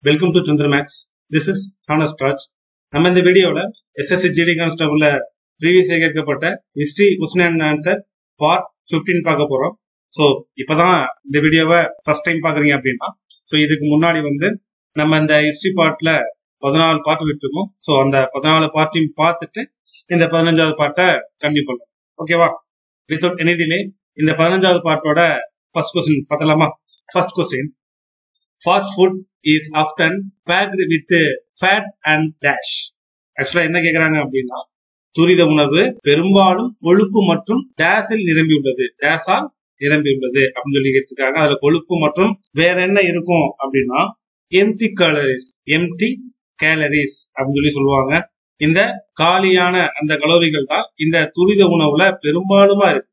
Welcome to Chandra Max. This is honest Raj. நம்ம இந்த வீடியோவில் எஸ்எஸ்சி ஜிடி கான்ஸ்டபிள் ப்ரீவியஸ் கேட்கப்பட்ட history question and answer part 15 பார்க்க போறோம். ஸோ இப்போதான் இந்த வீடியோவை ஃபர்ஸ்ட் டைம் பார்க்குறீங்க அப்படின்னா, ஸோ இதுக்கு முன்னாடி நம்ம இந்த ஹிஸ்டரி பார்ட்ல 14 பார்ட் விட்டுருக்கோம். ஸோ அந்த 14 பார்ட்டையும் பார்த்துட்டு இந்த 15வது பார்ட்டை கண்டினியூ பண்ணுவோம். ஓகேவா? வித்வுட் எனி டிலே இந்த 15வது பார்ட்டோட ஃபர்ஸ்ட் கொஸ்டின் பார்த்தலாமா? First question, fast food is often packed with fat and dash. ஆக்சுவலா என்ன கேக்குறாங்க அப்படின்னா, துரித உணவு பெரும்பாலும் கொழுப்பு மற்றும் டேஸில் நிரம்பியுள்ளது, டேஸால் நிரம்பியுள்ளது அப்படின்னு சொல்லி கேட்டிருக்காங்க. அதுல கொழுப்பு மற்றும் வேற என்ன இருக்கும் அப்படின்னா எம்டி கேலரிஸ், எம்டி கேலரிஸ் அப்படின்னு சொல்லி சொல்லுவாங்க. இந்த காலியான அந்த கலோரிகள் தான் இந்த துரித உணவுல பெரும்பாலுமா இருக்கு.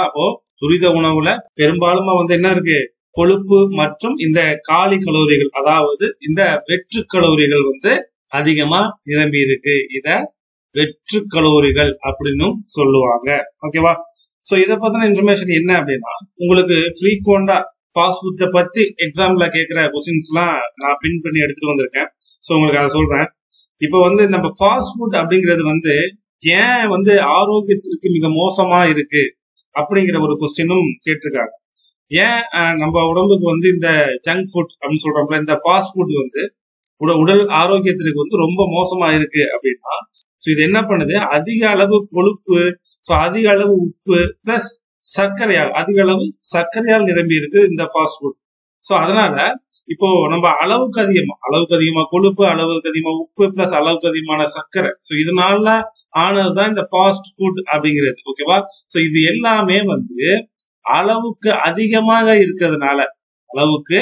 அப்போ துரித உணவுல பெரும்பாலுமா என்ன இருக்கு? கொழுப்பு மற்றும் இந்த காலி கலோரிகள், அதாவது இந்த வெற்று கலோரிகள் அதிகமா நிரம்பி இருக்கு. இத வெற்று கலோரிகள் அப்படின்னு சொல்லுவாங்க. ஓகேவா? சோ இத பத்தின இன்ஃபர்மேஷன் என்ன அப்படின்னா, உங்களுக்கு ஃப்ரீக்வெண்டா ஃபாஸ்ட் ஃபுட்டை பத்தி எக்ஸாம்ல கேட்கிற கொஸ்டின்ஸ் எல்லாம் நான் பின் பண்ணி எடுத்துட்டு வந்திருக்கேன். சோ உங்களுக்கு அதை சொல்றேன். இப்ப நம்ம ஃபாஸ்ட் ஃபுட் அப்படிங்கிறது ஏன் ஆரோக்கியத்திற்கு மிக மோசமா இருக்கு அப்படிங்கிற ஒரு கொஸ்டினும் கேட்டிருக்காங்க. ஏன் நம்ம உடம்புக்கு இந்த ஜங்க் ஃபுட் அப்படின்னு சொல்றோம்ல, இந்த ஃபாஸ்ட் ஃபுட் உடல் ஆரோக்கியத்திற்கு ரொம்ப மோசமா இருக்கு அப்படின்னா, ஸோ இது என்ன பண்ணுது? அதிக அளவு கொழுப்பு, ஸோ அதிக அளவு உப்பு பிளஸ் சர்க்கரையால், அதிக அளவு சர்க்கரையால் நிரம்பி இருக்கு இந்த ஃபாஸ்ட் ஃபுட். ஸோ அதனால இப்போ நம்ம அளவுக்கு அதிகமா கொழுப்பு, அளவுக்கு அதிகமா உப்பு பிளஸ் அளவுக்கு அதிகமான சர்க்கரை, ஸோ இதனால ஆனதுதான் இந்த ஃபாஸ்ட் ஃபுட் அப்படிங்கிறது. ஓகேவா? ஸோ இது எல்லாமே அளவுக்கு அதிகமாக இருக்கிறதுனால, அளவுக்கு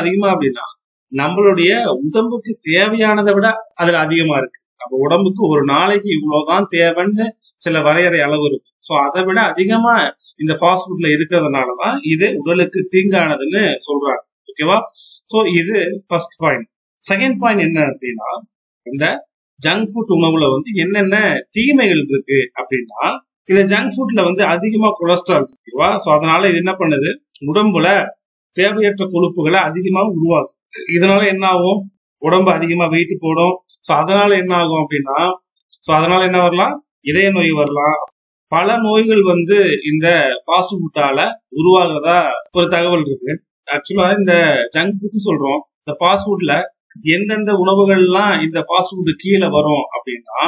அதிகமா அப்படின்னா நம்மளுடைய உடம்புக்கு தேவையானதை விட அதுல அதிகமா இருக்கு. நம்ம உடம்புக்கு ஒரு நாளைக்கு இவ்வளவுதான் தேவைன்னு சில வரையறை அளவு இருக்கும். ஸோ அதை விட அதிகமா இந்த ஃபாஸ்ட் ஃபுட்ல இருக்கிறதுனாலதான் இது உடலுக்கு தீங்கானதுன்னு சொல்றாங்க. ஓகேவா? ஸோ இது ஃபர்ஸ்ட் பாயிண்ட். செகண்ட் பாயிண்ட் என்ன அப்படின்னா, இந்த ஜங்க் ஃபுட் உணவுல என்னென்ன தீமைகள் இருக்கு அப்படின்னா, இந்த ஜங்க் ஃபுட்ல அதிகமா கொலஸ்ட்ரால் இருக்குவா. சோ அதனால இது என்ன பண்ணுது? உடம்புல தேவையற்ற கொழுப்புகளை அதிகமா உருவாக்கும். இதனால என்ன ஆகும்? உடம்பு அதிகமா வெயிட் போடும். சோ அதனால என்ன ஆகும் அப்படின்னா, சோ அதனால என்ன வரலாம்? இதய நோய் வரலாம். பல நோய்கள் இந்த ஃபாஸ்ட் ஃபுட்டால உருவாகிறதா ஒரு தகவல் இருக்கு. ஆக்சுவலா இந்த ஜங்க் ஃபுட் சொல்றோம், இந்த ஃபாஸ்ட் ஃபுட்ல எந்தெந்த உணவுகள்லாம் இந்த ஃபாஸ்ட் ஃபுட் கீழே வரும் அப்படின்னா,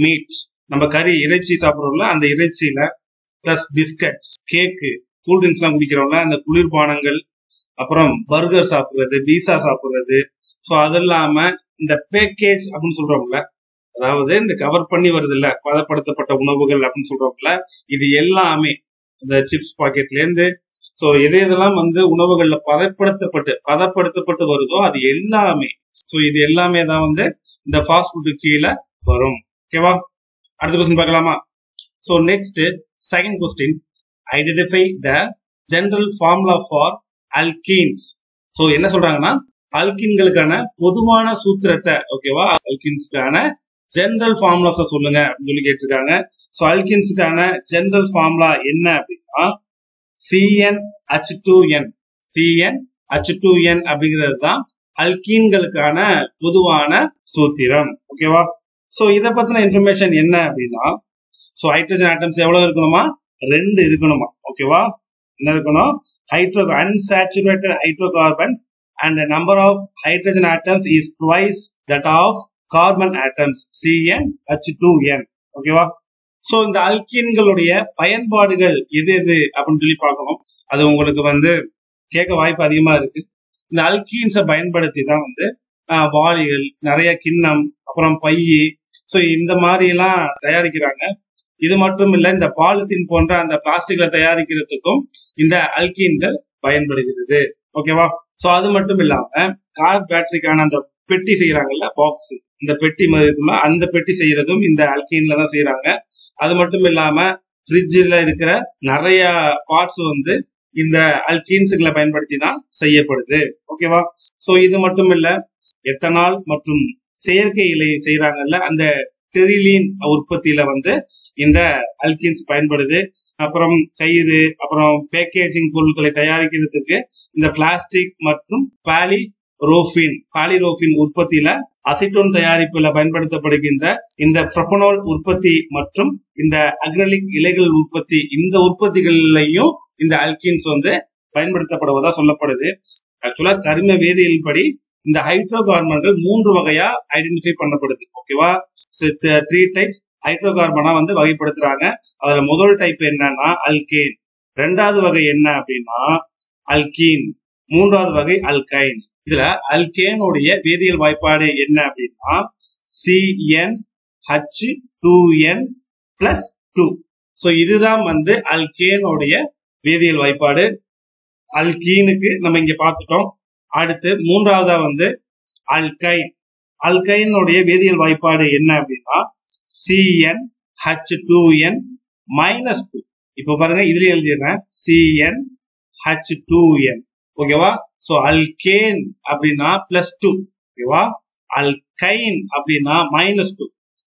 மீட், நம்ம கறி இறைச்சி சாப்பிடுறோம்ல, அந்த இறைச்சியில பிளஸ் பிஸ்கட், கேக்கு, கூல்ட்ரிங்க்ஸ் எல்லாம் குடிக்கிறோம்ல, அந்த குளிர்பானங்கள், அப்புறம் பர்கர் சாப்பிடுறது, பீஸா சாப்பிடுறது, ஸோ அது இல்லாம இந்த பேக்கேஜ் அப்படின்னு சொல்றோம்ல, அதாவது இந்த கவர் பண்ணி வருது இல்ல, பதப்படுத்தப்பட்ட உணவுகள் அப்படின்னு சொல்றோம்ல, இது எல்லாமே இந்த சிப்ஸ் பாக்கெட்ல இருந்து, ஸோ எதெல்லாம் உணவுகள்ல பதப்படுத்தப்பட்டு வருதோ அது எல்லாமே, ஸோ இது எல்லாமே தான் இந்த ஃபாஸ்ட் ஃபுட்டு கீழே வரும். ஓகேவா? அடுத்த கொஸ்டின் பார்க்கலாமா? So next second question, identify the general formula for alkenes. So என்ன சொல்றாங்கன்னா, அல்கீன்களுக்கான பொதுவான சூத்திரத்தை, ஓகேவா, அல்கீன்ஸ்க்கான ஜெனரல் ஃபார்முலாஸை சொல்லுங்க அப்படின்னு சொல்லி கேட்டிருக்காங்க. சோ அல்கீன்ஸ்க்கான ஜெனரல் ஃபார்முலா என்ன அப்படின்னா CnH2n. CnH2n அப்படிங்கிறது தான் அல்கீன்களுக்கான பொதுவான சூத்திரம். ஓகேவா? சோ இத பத்தின இன்ஃபர்மேஷன் என்ன அப்படின்னா, சோ ஹைட்ரஜன் ஆட்டம்ஸ் எவ்வளவு இருக்கணுமா? 2 இருக்கணுமா? ஓகேவா? என்ன இருக்கணும்? unsaturated hydrocarbons and the number of hydrogen atoms is twice that of carbon atoms, CnH2n. ஓகேவா? சோ இந்த அல்கீன்களுடைய பயன்பாடுகள் எது எது அப்படின்னு சொல்லி பார்க்கணும். அது உங்களுக்கு கேட்க வாய்ப்பு அதிகமா இருக்கு. இந்த அல்கீன்ஸை பயன்படுத்தி தான் வாளிகள், நிறைய கிண்ணம், அப்புறம் பையி, சோ இந்த மாதிரி எல்லாம் தயாரிக்கிறாங்க. இது மட்டும் இல்ல, இந்த பாலித்தீன் போன்ற அந்த பிளாஸ்டிக்ல தயாரிக்கிறதுக்கும் இந்த அல்கீன்கள் பயன்படுகிறது. ஓகேவா? சோ அது மட்டும் இல்லாம கார் பேட்டரிக்கான அந்த பெட்டி செய்யறாங்கல்ல, பாக்ஸ், இந்த பெட்டி மாதிரி இருக்குல்ல, அந்த பெட்டி செய்யறதும் இந்த அல்கீன்ல தான் செய்யறாங்க. அது மட்டும் இல்லாம ஃப்ரிட்ஜ்ல இருக்கிற நிறைய பார்ட்ஸ் இந்த அல்கீன்ஸ்களை பயன்படுத்தி தான் செய்யப்படுது. ஓகேவா? சோ இது மட்டும் இல்ல, எத்தனால் மற்றும் செயற்கை இலை செய்யறாங்கல்ல, அந்த டெரிலீன் உற்பத்தியில இந்த அல்கீன்ஸ் பயன்படுது. அப்புறம் கயிறு, அப்புறம் பேக்கேஜிங் பொருட்களை தயாரிக்கிறதுக்கு இந்த பிளாஸ்டிக் மற்றும் பாலிரோஃபின் உற்பத்தியில, அசிட்டோன் தயாரிப்புல பயன்படுத்தப்படுகின்ற இந்த ப்ரொபனோல் உற்பத்தி மற்றும் இந்த அக்ரிலிக் இலைகள் உற்பத்தி, இந்த உற்பத்திகள்லையும் இந்த அல்கீன்ஸ் வந்து பயன்படுத்தப்படுவதா சொல்லப்படுது. ஆக்சுவலா கரிம வேதியியல் படி இந்த ஹைட்ரோ கார்பன்கள் 3 வகையா ஐடென்டிஃபை பண்ணப்படுது. ஓகேவா? 3 டைப்ஸ் ஹைட்ரோ கார்பனா வந்து வகைப்படுத்துறாங்க. அதுல முதல் டைப் என்னன்னா அல்கேன், ரெண்டாவது வகை என்ன அப்படின்னா அல்கீன், மூன்றாவது வகை அல்கைன். இதுல அல்கேனுடைய வேதியியல் வாய்ப்பாடு என்ன அப்படின்னா CnH2n+2. சோ இதுதான் வந்து அல்கேனுடைய வேதியியல் வாய்ப்பாடு. அல்கீனுக்கு நம்ம இங்க பார்த்துட்டோம். அடுத்து மூன்றாவதா வந்து அல்கைன். அல்கைனுடைய வேதியியல் வாய்ப்பாடு என்ன அப்படின்னா CnH2n-2. இப்ப பாருங்க, இதுல எழுதிடுறேன் CnH2n. ஓகேவா? சோ அல்கேன் அப்படின்னா +2. ஓகேவா? அல்கைன் அப்படின்னா -2.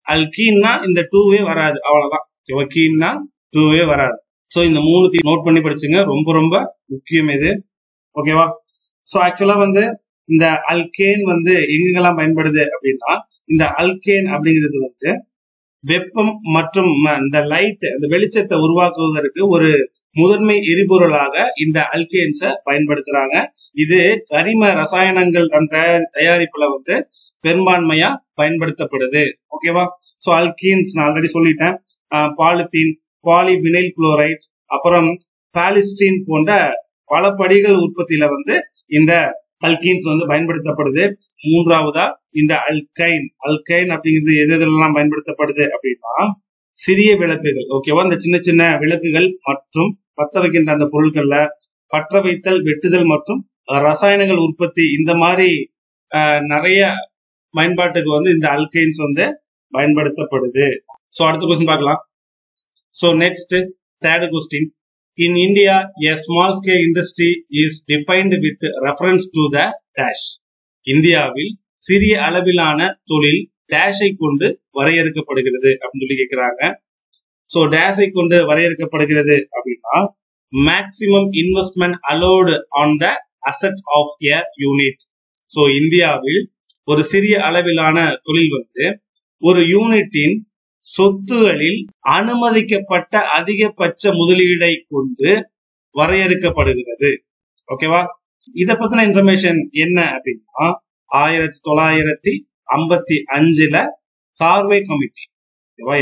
அல்கீன்னா இந்த 2வே வராது, அவ்வளவுதான். ஓகேவா? கீன்னா 2வே வராது. சோ இந்த 3 நோட் பண்ணி படிச்சுங்க, ரொம்ப ரொம்ப முக்கியம் இது. ஓகேவா? சோ ஆக்சுவலா வந்து இந்த அல்கேன் வந்து எங்கெல்லாம் பயன்படுது அப்படின்னா, இந்த அல்கேன் அப்படிங்கிறது வந்து வெப்பம் மற்றும் இந்த லைட், இந்த வெளிச்சத்தை உருவாக்குவதற்கு ஒரு முதன்மை எரிபொருளாக இந்த அல்கேன்ஸை பயன்படுத்துறாங்க. இது கரிம ரசாயனங்கள் அந்த தயாரிப்புல வந்து பெரும்பான்மையா பயன்படுத்தப்படுது. ஓகேவா? சோ அல்கீன்ஸ் நான் ஆல்ரெடி சொல்லிட்டேன். பாலித்தீன், பாலிவினைல் குளோரைட், அப்புறம் பாலிஸ்டீன் போன்ற பல படிகள் உற்பத்தியில வந்து இந்த அல்கீன்ஸ் வந்து பயன்படுத்தப்படுது. மூன்றாவதா இந்த அல்கைன். அல்கைன் அப்படிங்கிறது எதெல்லாம் பயன்படுத்தப்படுது அப்படின்னா சிறிய விளக்குகள். ஓகேவா? இந்த சின்ன சின்ன விளக்குகள் மற்றும் பற்ற வைக்கின்ற அந்த பொருட்கள்ல பற்ற வைத்தல், வெட்டுதல் மற்றும் ரசாயனங்கள் உற்பத்தி, இந்த மாதிரி நிறைய பயன்பாட்டுக்கு வந்து இந்த அல்கைன்ஸ் வந்து பயன்படுத்தப்படுது. சோ அடுத்த கொஸ்டின் பார்க்கலாம். So next, third question. In India, a small scale industry is defined with reference to the dash. இந்தியாவில் சிறிய அளவிலான தொழில் டேஷை கொண்டு வரையறுக்கப்படுகிறது அப்படின்னு சொல்லி கேட்கிறாங்க. சோ டேஷை கொண்டு வரையறுக்கப்படுகிறது அப்படின்னா maximum investment allowed on the asset of a unit. So இந்தியாவில் ஒரு சிறிய அளவிலான தொழில் வந்து ஒரு யூனிட்டின் சொத்துகளில் அனுமதிக்கப்பட்ட அதிகபட்ச முதலீடை கொண்டு வரையறுக்கப்படுகிறது. ஓகேவா? இத பத்தின இன்ஃபர்மேஷன் என்ன அப்படின்னா 1955ல கார்வே கமிட்டி.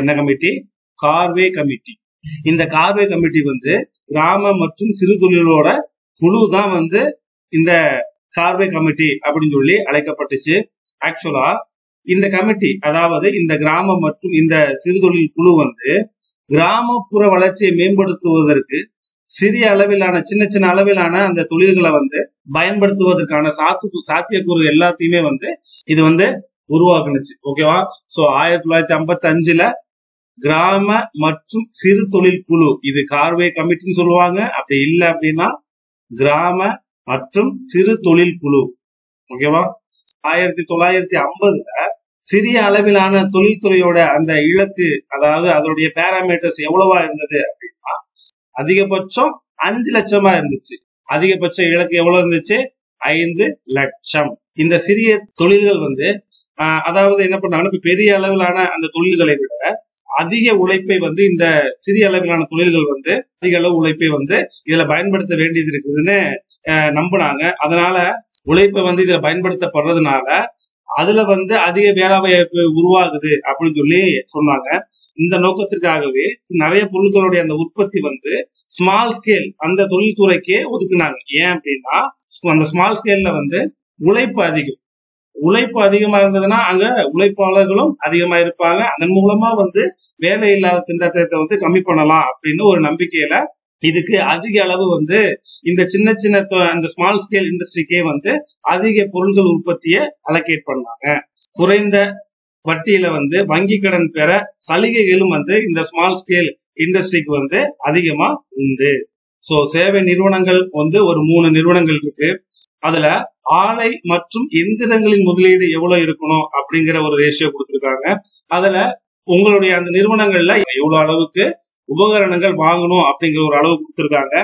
என்ன கமிட்டி? கார்வே கமிட்டி. இந்த கார்வே கமிட்டி வந்து கிராம மற்றும் சிறு தொழிலோட குழு தான் வந்து இந்த கார்வே கமிட்டி அப்படின்னு சொல்லி அழைக்கப்பட்டுச்சு. ஆக்சுவலா இந்த கமிட்டி, அதாவது இந்த கிராமம் மற்றும் இந்த சிறு தொழில் குழு வந்து கிராமப்புற வளர்ச்சியை மேம்படுத்துவதற்கு சிறிய அளவிலான சின்ன சின்ன அளவிலான அந்த தொழில்களை வந்து பயன்படுத்துவதற்கான சாத்தியக்கூறு எல்லாத்தையுமே வந்து இது வந்து உருவாக்குனுச்சு. ஓகேவா? சோ 1955ல கிராம மற்றும் சிறு தொழில் குழு, இது கார்வே கமிட்டின்னு சொல்லுவாங்க. அப்படி இல்லை அப்படின்னா கிராம மற்றும் சிறு தொழில் குழு. ஓகேவா? 1950ல சிறிய அளவிலான தொழில்துறையோட அந்த இலக்கு, அதாவது அதனுடைய பேராமீட்டர்ஸ் எவ்வளவா இருந்தது அப்படின்னா அதிகபட்சம் 5 லட்சமா இருந்துச்சு. அதிகபட்ச இலக்கு எவ்வளவு இருந்துச்சு? 5 லட்சம். இந்த சிறிய தொழில்கள் வந்து அதாவது என்ன பண்ணாங்கன்னா பெரிய அளவிலான அந்த தொழில்களை விட அதிக உழைப்பை வந்து இந்த சிறிய அளவிலான தொழில்கள் வந்து அதிக அளவு உழைப்பை வந்து இதுல பயன்படுத்த வேண்டியது இருக்குதுன்னு நம்பினாங்க. அதனால உழைப்பை வந்து இதுல பயன்படுத்தப்படுறதுனால அதுல வந்து அதிக வேலைவாய்ப்பு உருவாகுது அப்படின்னு சொல்லி சொன்னாங்க. இந்த நோக்கத்திற்காகவே நிறைய பொருட்களுடைய அந்த உற்பத்தி வந்து ஸ்மால் ஸ்கேல் அந்த தொழில்துறைக்கே ஒதுக்குனாங்க. ஏன் அப்படின்னா அந்த ஸ்மால் ஸ்கேல்ல வந்து உழைப்பு அதிகமா இருந்ததுன்னா அங்க உழைப்பாளர்களும் அதிகமா இருப்பாங்க. அதன் மூலமா வந்து வேலை இல்லாத திண்டாட்டத்தை வந்து கம்மி பண்ணலாம் அப்படின்னு ஒரு நம்பிக்கையில இதுக்கு அதிக அளவு வந்து இந்த சின்ன சின்ன அந்த ஸ்மால் ஸ்கேல் இண்டஸ்ட்ரிக்கே வந்து அதிக பொருட்கள் உற்பத்தியை அலோகேட் பண்ணாங்க. குறைந்த வட்டியில வந்து வங்கி கடன் பெற சலுகைகளும் வந்து இந்த ஸ்மால் ஸ்கேல் இண்டஸ்ட்ரிக்கு வந்து அதிகமா உண்டு. சோ சேவை நிறுவனங்கள் வந்து ஒரு 3 நிறுவனங்கள் இருக்கு. அதுல ஆலை மற்றும் எந்திரங்களின் முதலீடு எவ்வளவு இருக்கணும் அப்படிங்கிற ஒரு ரேஷியோ கொடுத்திருக்காங்க. அதுல உங்களுடைய அந்த நிறுவனங்கள்ல எவ்வளவு அளவுக்கு உபகரணங்கள் வாங்கணும் அப்படிங்கிற ஒரு அளவு கொடுத்திருக்காங்க.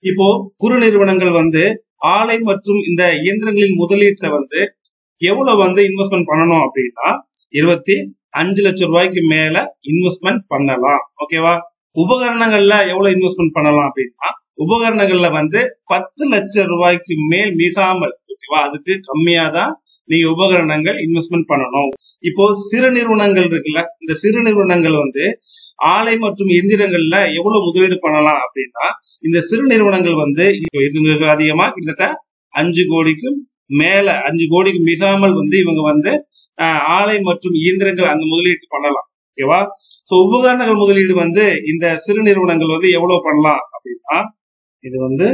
இப்போ குறு நிறுவனங்கள் வந்து ஆலை மற்றும் இந்த இயந்திரங்களின் முதலீட்டுல வந்து எவ்வளவு வந்து இன்வெஸ்ட்மெண்ட் பண்ணணும் அப்படின்னா 25 லட்சம் ரூபாய்க்கு மேல இன்வெஸ்ட்மெண்ட் பண்ணலாம். ஓகேவா? உபகரணங்கள்ல எவ்வளவு இன்வெஸ்ட்மெண்ட் பண்ணலாம் அப்படின்னா உபகரணங்கள்ல வந்து 10 லட்சம் ரூபாய்க்கு மேல் மிகாமல், ஓகேவா, அதுக்கு கம்மியா தான் நீங்க உபகரணங்கள் இன்வெஸ்ட்மெண்ட் பண்ணணும். இப்போ சிறு நிறுவனங்கள் இருக்குல்ல, இந்த சிறு நிறுவனங்கள் வந்து ஆலை மற்றும் எந்திரங்கள்ல எவ்வளவு முதலீடு பண்ணலாம் அப்படின்னா இந்த சிறு நிறுவனங்கள் வந்து அதிகமா கிட்டத்தட்ட 5 கோடிக்கும் மேல 5 கோடிக்கு மிகாமல் வந்து இவங்க வந்து ஆலை மற்றும் இயந்திரங்கள் அந்த முதலீடு பண்ணலாம். ஓகேவா? சோ உபகரணங்கள் முதலீடு வந்து இந்த சிறு நிறுவனங்கள் வந்து எவ்வளவு பண்ணலாம் அப்படின்னா இது வந்து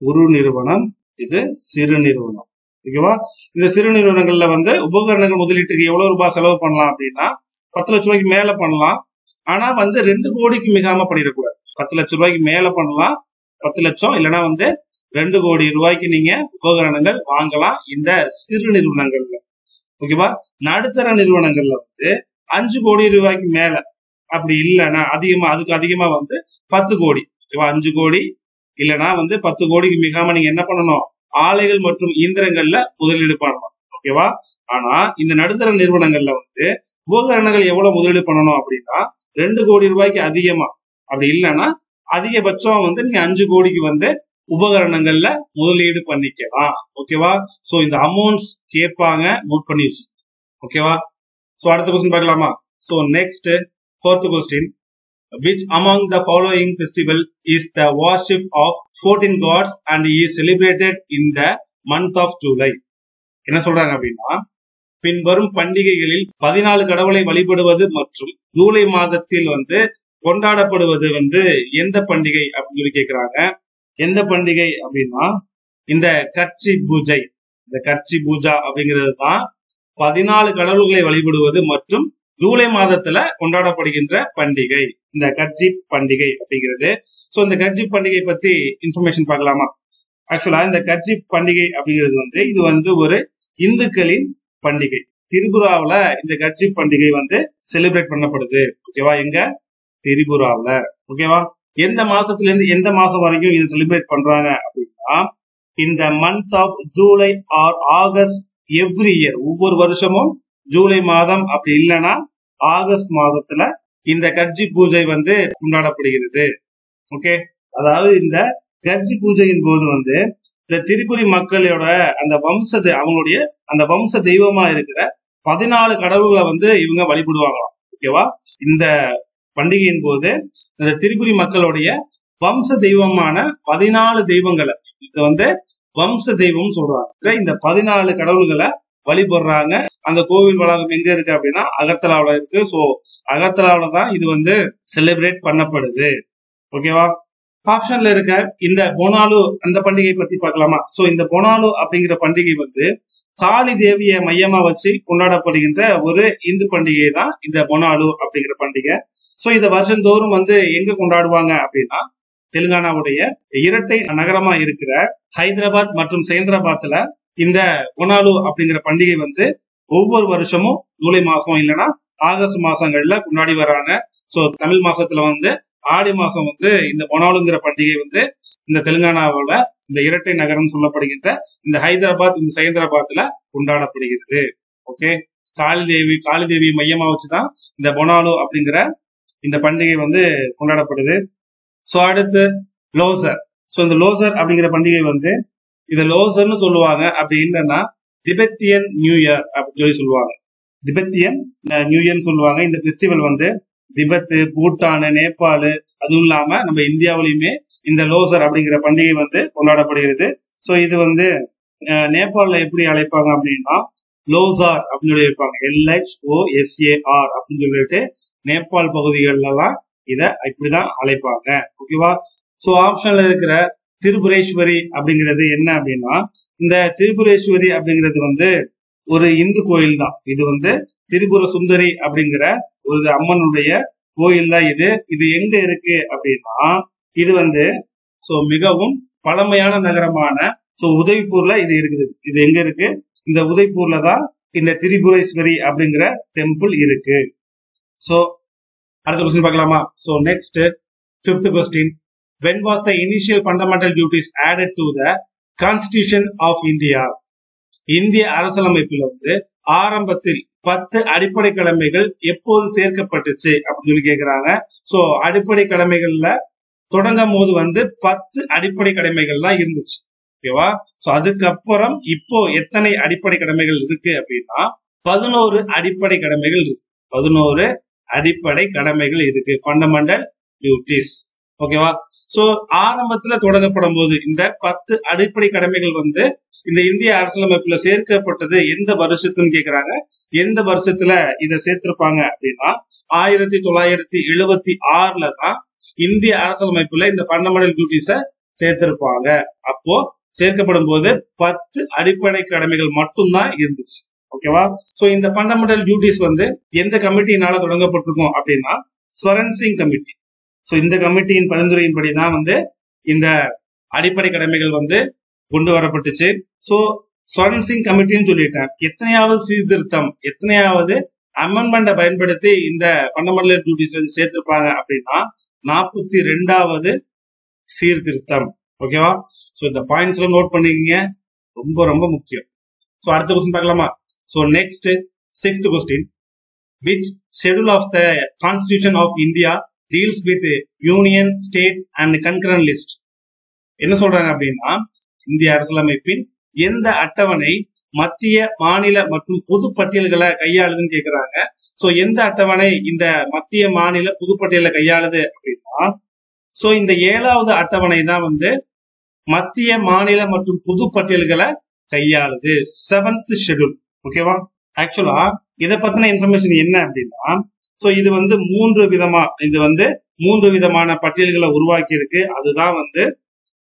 ஒரு நிறுவனம், இது சிறு நிறுவனம். ஓகேவா? இந்த சிறு நிறுவனங்கள்ல வந்து உபகரணங்கள் முதலீட்டுக்கு எவ்வளவு ரூபாய் செலவு பண்ணலாம் அப்படின்னா 10 லட்சம் ரூபாய்க்கு மேல பண்ணலாம். ஆனா வந்து 2 கோடிக்கு மிகாம பண்ணிடக்கூடாது. 10 லட்சம் ரூபாய்க்கு மேல பண்ணலாம், 10 லட்சம் இல்லைன்னா வந்து 2 கோடி ரூபாய்க்கு நீங்க உபகரணங்கள் வாங்கலாம் இந்த சிறு நிறுவனங்கள்ல. ஓகேவா? நடுத்தர நிறுவனங்கள்ல வந்து 5 கோடி ரூபாய்க்கு மேல, அப்படி இல்லைன்னா அதிகமா, அதுக்கு அதிகமா வந்து 10 கோடி. ஓகேவா? 5 கோடி இல்லைன்னா வந்து 10 கோடிக்கு மிகாம நீங்க என்ன பண்ணணும், ஆலைகள் மற்றும் இயந்திரங்கள்ல முதலீடு பண்ணலாம். ஓகேவா? ஆனா இந்த நடுத்தர நிறுவனங்கள்ல வந்து உபகரணங்கள் எவ்வளவு முதலீடு பண்ணணும் அப்படின்னா 2 கோடி ரூபாய்க்கு அதிகமா, அப்படி இல்லைன்னா அதிகபட்சம் வந்து நீங்க 5 கோடிக்கு வந்து உபகரணங்கள்ல முதலீடு பண்ணிக்கலாம். ஓகேவா? சோ இந்த அமௌண்ட்ஸ் கேட்பாங்க, நோட் பண்ணி வச்சு. ஓகேவா? சோ அடுத்த क्वेश्चन பார்க்கலாமா? So next 4th question, which among the following festival is the worship of 14 gods and is celebrated in the month of July? என்ன சொல்றாங்க அப்படின்னா பின்வரும் பண்டிகைகளில் 14 கடவுளை வழிபடுவது மற்றும் ஜூலை மாதத்தில் வந்து கொண்டாடப்படுவது வந்து எந்த பண்டிகை அப்படின்னு சொல்லி கேக்குறாங்க. எந்த பண்டிகை அப்படின்னா இந்த கட்சி பூஜை. இந்த கட்சி பூஜா அப்படிங்கிறது தான் 14 கடவுள்களை வழிபடுவது மற்றும் ஜூலை மாதத்துல கொண்டாடப்படுகின்ற பண்டிகை இந்த கட்சி பண்டிகை அப்படிங்கிறது. சோ இந்த கட்சி பண்டிகை பத்தி இன்ஃபர்மேஷன் பார்க்கலாமா? ஆக்சுவலா இந்த கட்சி பண்டிகை அப்படிங்கிறது வந்து இது வந்து ஒரு இந்துக்களின் பண்டிகை. திரிபுராவுல இந்த கட்சி பண்டிகை வந்து செலிப்ரேட் பண்ணப்படுது. ஓகேவா? எங்க? திரிபுராவுல. ஓகேவா? எந்த மாசத்துல இருந்து எந்த மாசம் வரைக்கும் இது செலிப்ரேட் பண்றாங்க அப்படின்னா இந்த month of July or August every year, ஒவ்வொரு வருஷமும் ஜூலை மாதம் அப்படி இல்லைன்னா ஆகஸ்ட் மாதத்துல இந்த கட்சி பூஜை வந்து கொண்டாடப்படுகிறது. ஓகே, அதாவது இந்த கட்சி பூஜையின் போது வந்து இந்த திரிபுரி மக்களோட அந்த அவங்களுடைய அந்த வம்ச தெய்வமா இருக்கிற 14 கடவுள்களை வந்து இவங்க வழிபடுவாங்களாம். ஓகேவா? இந்த பண்டிகையின் போது இந்த திரிபுரி மக்களுடைய வம்ச தெய்வமான 14 தெய்வங்களை இது வந்து வம்ச தெய்வம் சொல்றாங்க. இந்த 14 கடவுள்களை வழிபடுறாங்க. அந்த கோவில் வளாகம் எங்க இருக்கு அப்படின்னா அகர்த்தலாவுல இருக்கு. சோ அகர்த்தலாவுல தான் இது வந்து செலிப்ரேட் பண்ணப்படுது. ஓகேவா? ஆப்ஷன்ல இருக்க இந்த பொனாலு அந்த பண்டிகை பத்தி பார்க்கலாமா? சோ இந்த பொனாலு அப்படிங்கிற பண்டிகை வந்து காளி தேவிய மையமா வச்சு கொண்டாடப்படுகின்ற ஒரு இந்து பண்டிகை தான் இந்த பொனாலு அப்படிங்கிற பண்டிகை. சோ இத வருஷந்தோறும் வந்து எங்க கொண்டாடுவாங்க அப்படின்னா தெலுங்கானாவுடைய இரட்டை நகரமா இருக்கிற ஹைதராபாத் மற்றும் சேந்திராபாத்ல இந்த பொனாலு அப்படிங்கிற பண்டிகை வந்து ஒவ்வொரு வருஷமும் ஜூலை மாசம் இல்லைன்னா ஆகஸ்ட் மாசங்கள்ல கொண்டாடி வர்றாங்க. சோ தமிழ் மாசத்துல வந்து ஆடி மாசம் வந்து இந்த பொனாலுங்கிற பண்டிகை வந்து இந்த தெலுங்கானாவோட இந்த இரட்டை நகரம் சொல்லப்படுகின்ற இந்த ஹைதராபாத் இந்த சேந்திராபாத்ல கொண்டாடப்படுகிறது. ஓகே, காளி தேவி மையமா வச்சுதான் இந்த பொனாலு அப்படிங்கிற இந்த பண்டிகை வந்து கொண்டாடப்படுது. சோ அடுத்து லோசர். சோ இந்த லோசர் அப்படிங்கிற பண்டிகை வந்து இத லோசர்னு சொல்லுவாங்க, அப்படி இல்லைன்னா திபெத்தியன் நியூ இயர் அப்படின்னு சொல்லி சொல்லுவாங்க. திபெத்தியன் நியூ இயர் சொல்லுவாங்க. இந்த பெஸ்டிவல் வந்து திபெத், பூட்டான், நேபாள் அதுவும் இல்லாம நம்ம இந்தியாவிலுமே இந்த லோசர் அப்படிங்கிற பண்டிகை வந்து கொண்டாடப்படுகிறது. சோ இது வந்து நேபாள்ல எப்படி அழைப்பாங்க அப்படின்னா லோசார் அப்படின்னு சொல்லி இருப்பாங்க. LHOSAR அப்படின்னு சொல்லிட்டு நேபாள் பகுதிகளெல்லாம் இத இப்படிதான் அழைப்பாங்க. ஓகேவா? சோ ஆப்ஷன்ல இருக்கிற திரிபுரேஸ்வரி அப்படிங்கிறது என்ன அப்படின்னா இந்த திரிபுரேஸ்வரி அப்படிங்கிறது வந்து ஒரு இந்து கோயில் தான். இது வந்து திரிபுர சுந்தரி அப்படிங்கிற ஒரு அம்மனுடைய கோயில் தான் இது. இது எங்க இருக்கு அப்படின்னா இது வந்து மிகவும் பழமையான நகரமான உதய்பூர்ல இது இருக்குது. இது எங்க இருக்கு? இந்த உதய்பூர்ல தான் இந்த திரிபுரேஸ்வரி அப்படிங்கிற டெம்பிள் இருக்கு. சோ அடுத்த क्वेश्चन பார்க்கலாமா? So next Fifth question. When was the initial fundamental duties added to the Constitution of India? இந்திய அரசியலமைப்பில் வந்து ஆரம்பத்தில் 10 அடிப்படை கடமைகள் எப்போது சேர்க்கப்பட்டுச்சு அப்படின்னு சொல்லி கேக்குறாங்க. சோ அடிப்படை கடமைகள்ல தொடங்கும் போது வந்து 10 அடிப்படை கடமைகள் தான் இருந்துச்சு. ஓகேவா? சோ அதுக்கப்புறம் இப்போ எத்தனை அடிப்படை கடமைகள் இருக்கு அப்படின்னா 11 அடிப்படை கடமைகள் இருக்கு. 11 அடிப்படை கடமைகள் இருக்கு. Fundamental duties. ஓகேவா? சோ ஆரம்பத்துல தொடங்கப்படும் போது இந்த 10 அடிப்படை கடமைகள் வந்து இந்த இந்திய அரசியலமைப்புல சேர்க்கப்பட்டது எந்த வருஷத்துன்னு கேக்குறாங்க. எந்த வருஷத்துல இதை சேர்த்திருப்பாங்க அப்படின்னா 1976 தான் இந்திய அரசியலமைப்புல இந்த ஃபண்டமெண்டல் டியூட்டிஸ சேர்த்திருப்பாங்க. அப்போ சேர்க்கப்படும் போது 10 அடிப்படை கடமைகள் மட்டும்தான் இருந்துச்சு. ஓகேவா? சோ இந்த ஃபண்டமெண்டல் டியூட்டிஸ் வந்து எந்த கமிட்டினால தொடங்கப்பட்டிருக்கும் அப்படின்னா ஸ்வரன் சிங் கமிட்டி. சோ இந்த கமிட்டியின் பரிந்துரையின்படி தான் வந்து இந்த அடிப்படை கடமைகள் வந்து கொண்டு வரப்பட்டுச்சு. சோ ஸ்வரன் சிங் கமிட்டின்னு சொல்லிட்டேன். எத்தனையாவது சீர்திருத்தம், எத்தனையாவது அமெண்ட்மெண்ட பயன்படுத்தி இந்த ஃபண்டமெண்டல் டியூட்டிஸ் சேர்த்திருப்பாங்க அப்படின்னா 42வது சீர்திருத்தம். ஓகேவா? சோ இந்த பாயிண்ட்ஸ் எல்லாம் நோட் பண்ணிக்கங்க, ரொம்ப ரொம்ப முக்கியம். சோ அடுத்த கொஸ்டின் பார்க்கலாமா? So next 6th question. Which schedule of the Constitution of India deals with union, state and concurrent list? என்ன சொல்றாங்க அப்படின்னா இந்திய அரசியலமைப்பின் எந்த அட்டவணை மத்திய, மாநில மற்றும் பொது பட்டியல்களை கையாளுதுன்னு கேக்குறாங்க. சோ எந்த அட்டவணை இந்த மத்திய, மாநில, பொது பட்டியலை கையாளுது அப்படின்னா சோ இந்த 7வது அட்டவணை தான் வந்து மத்திய, மாநில மற்றும் பொது பட்டியல்களை கையாளுது. 7th schedule. ஓகேவா? ஆக்சுவலா இதை பத்தின இன்ஃபர்மேஷன் என்ன அப்படின்னா சோ இது வந்து மூன்று விதமான பட்டியல்களை உருவாக்கி இருக்கு. அதுதான் வந்து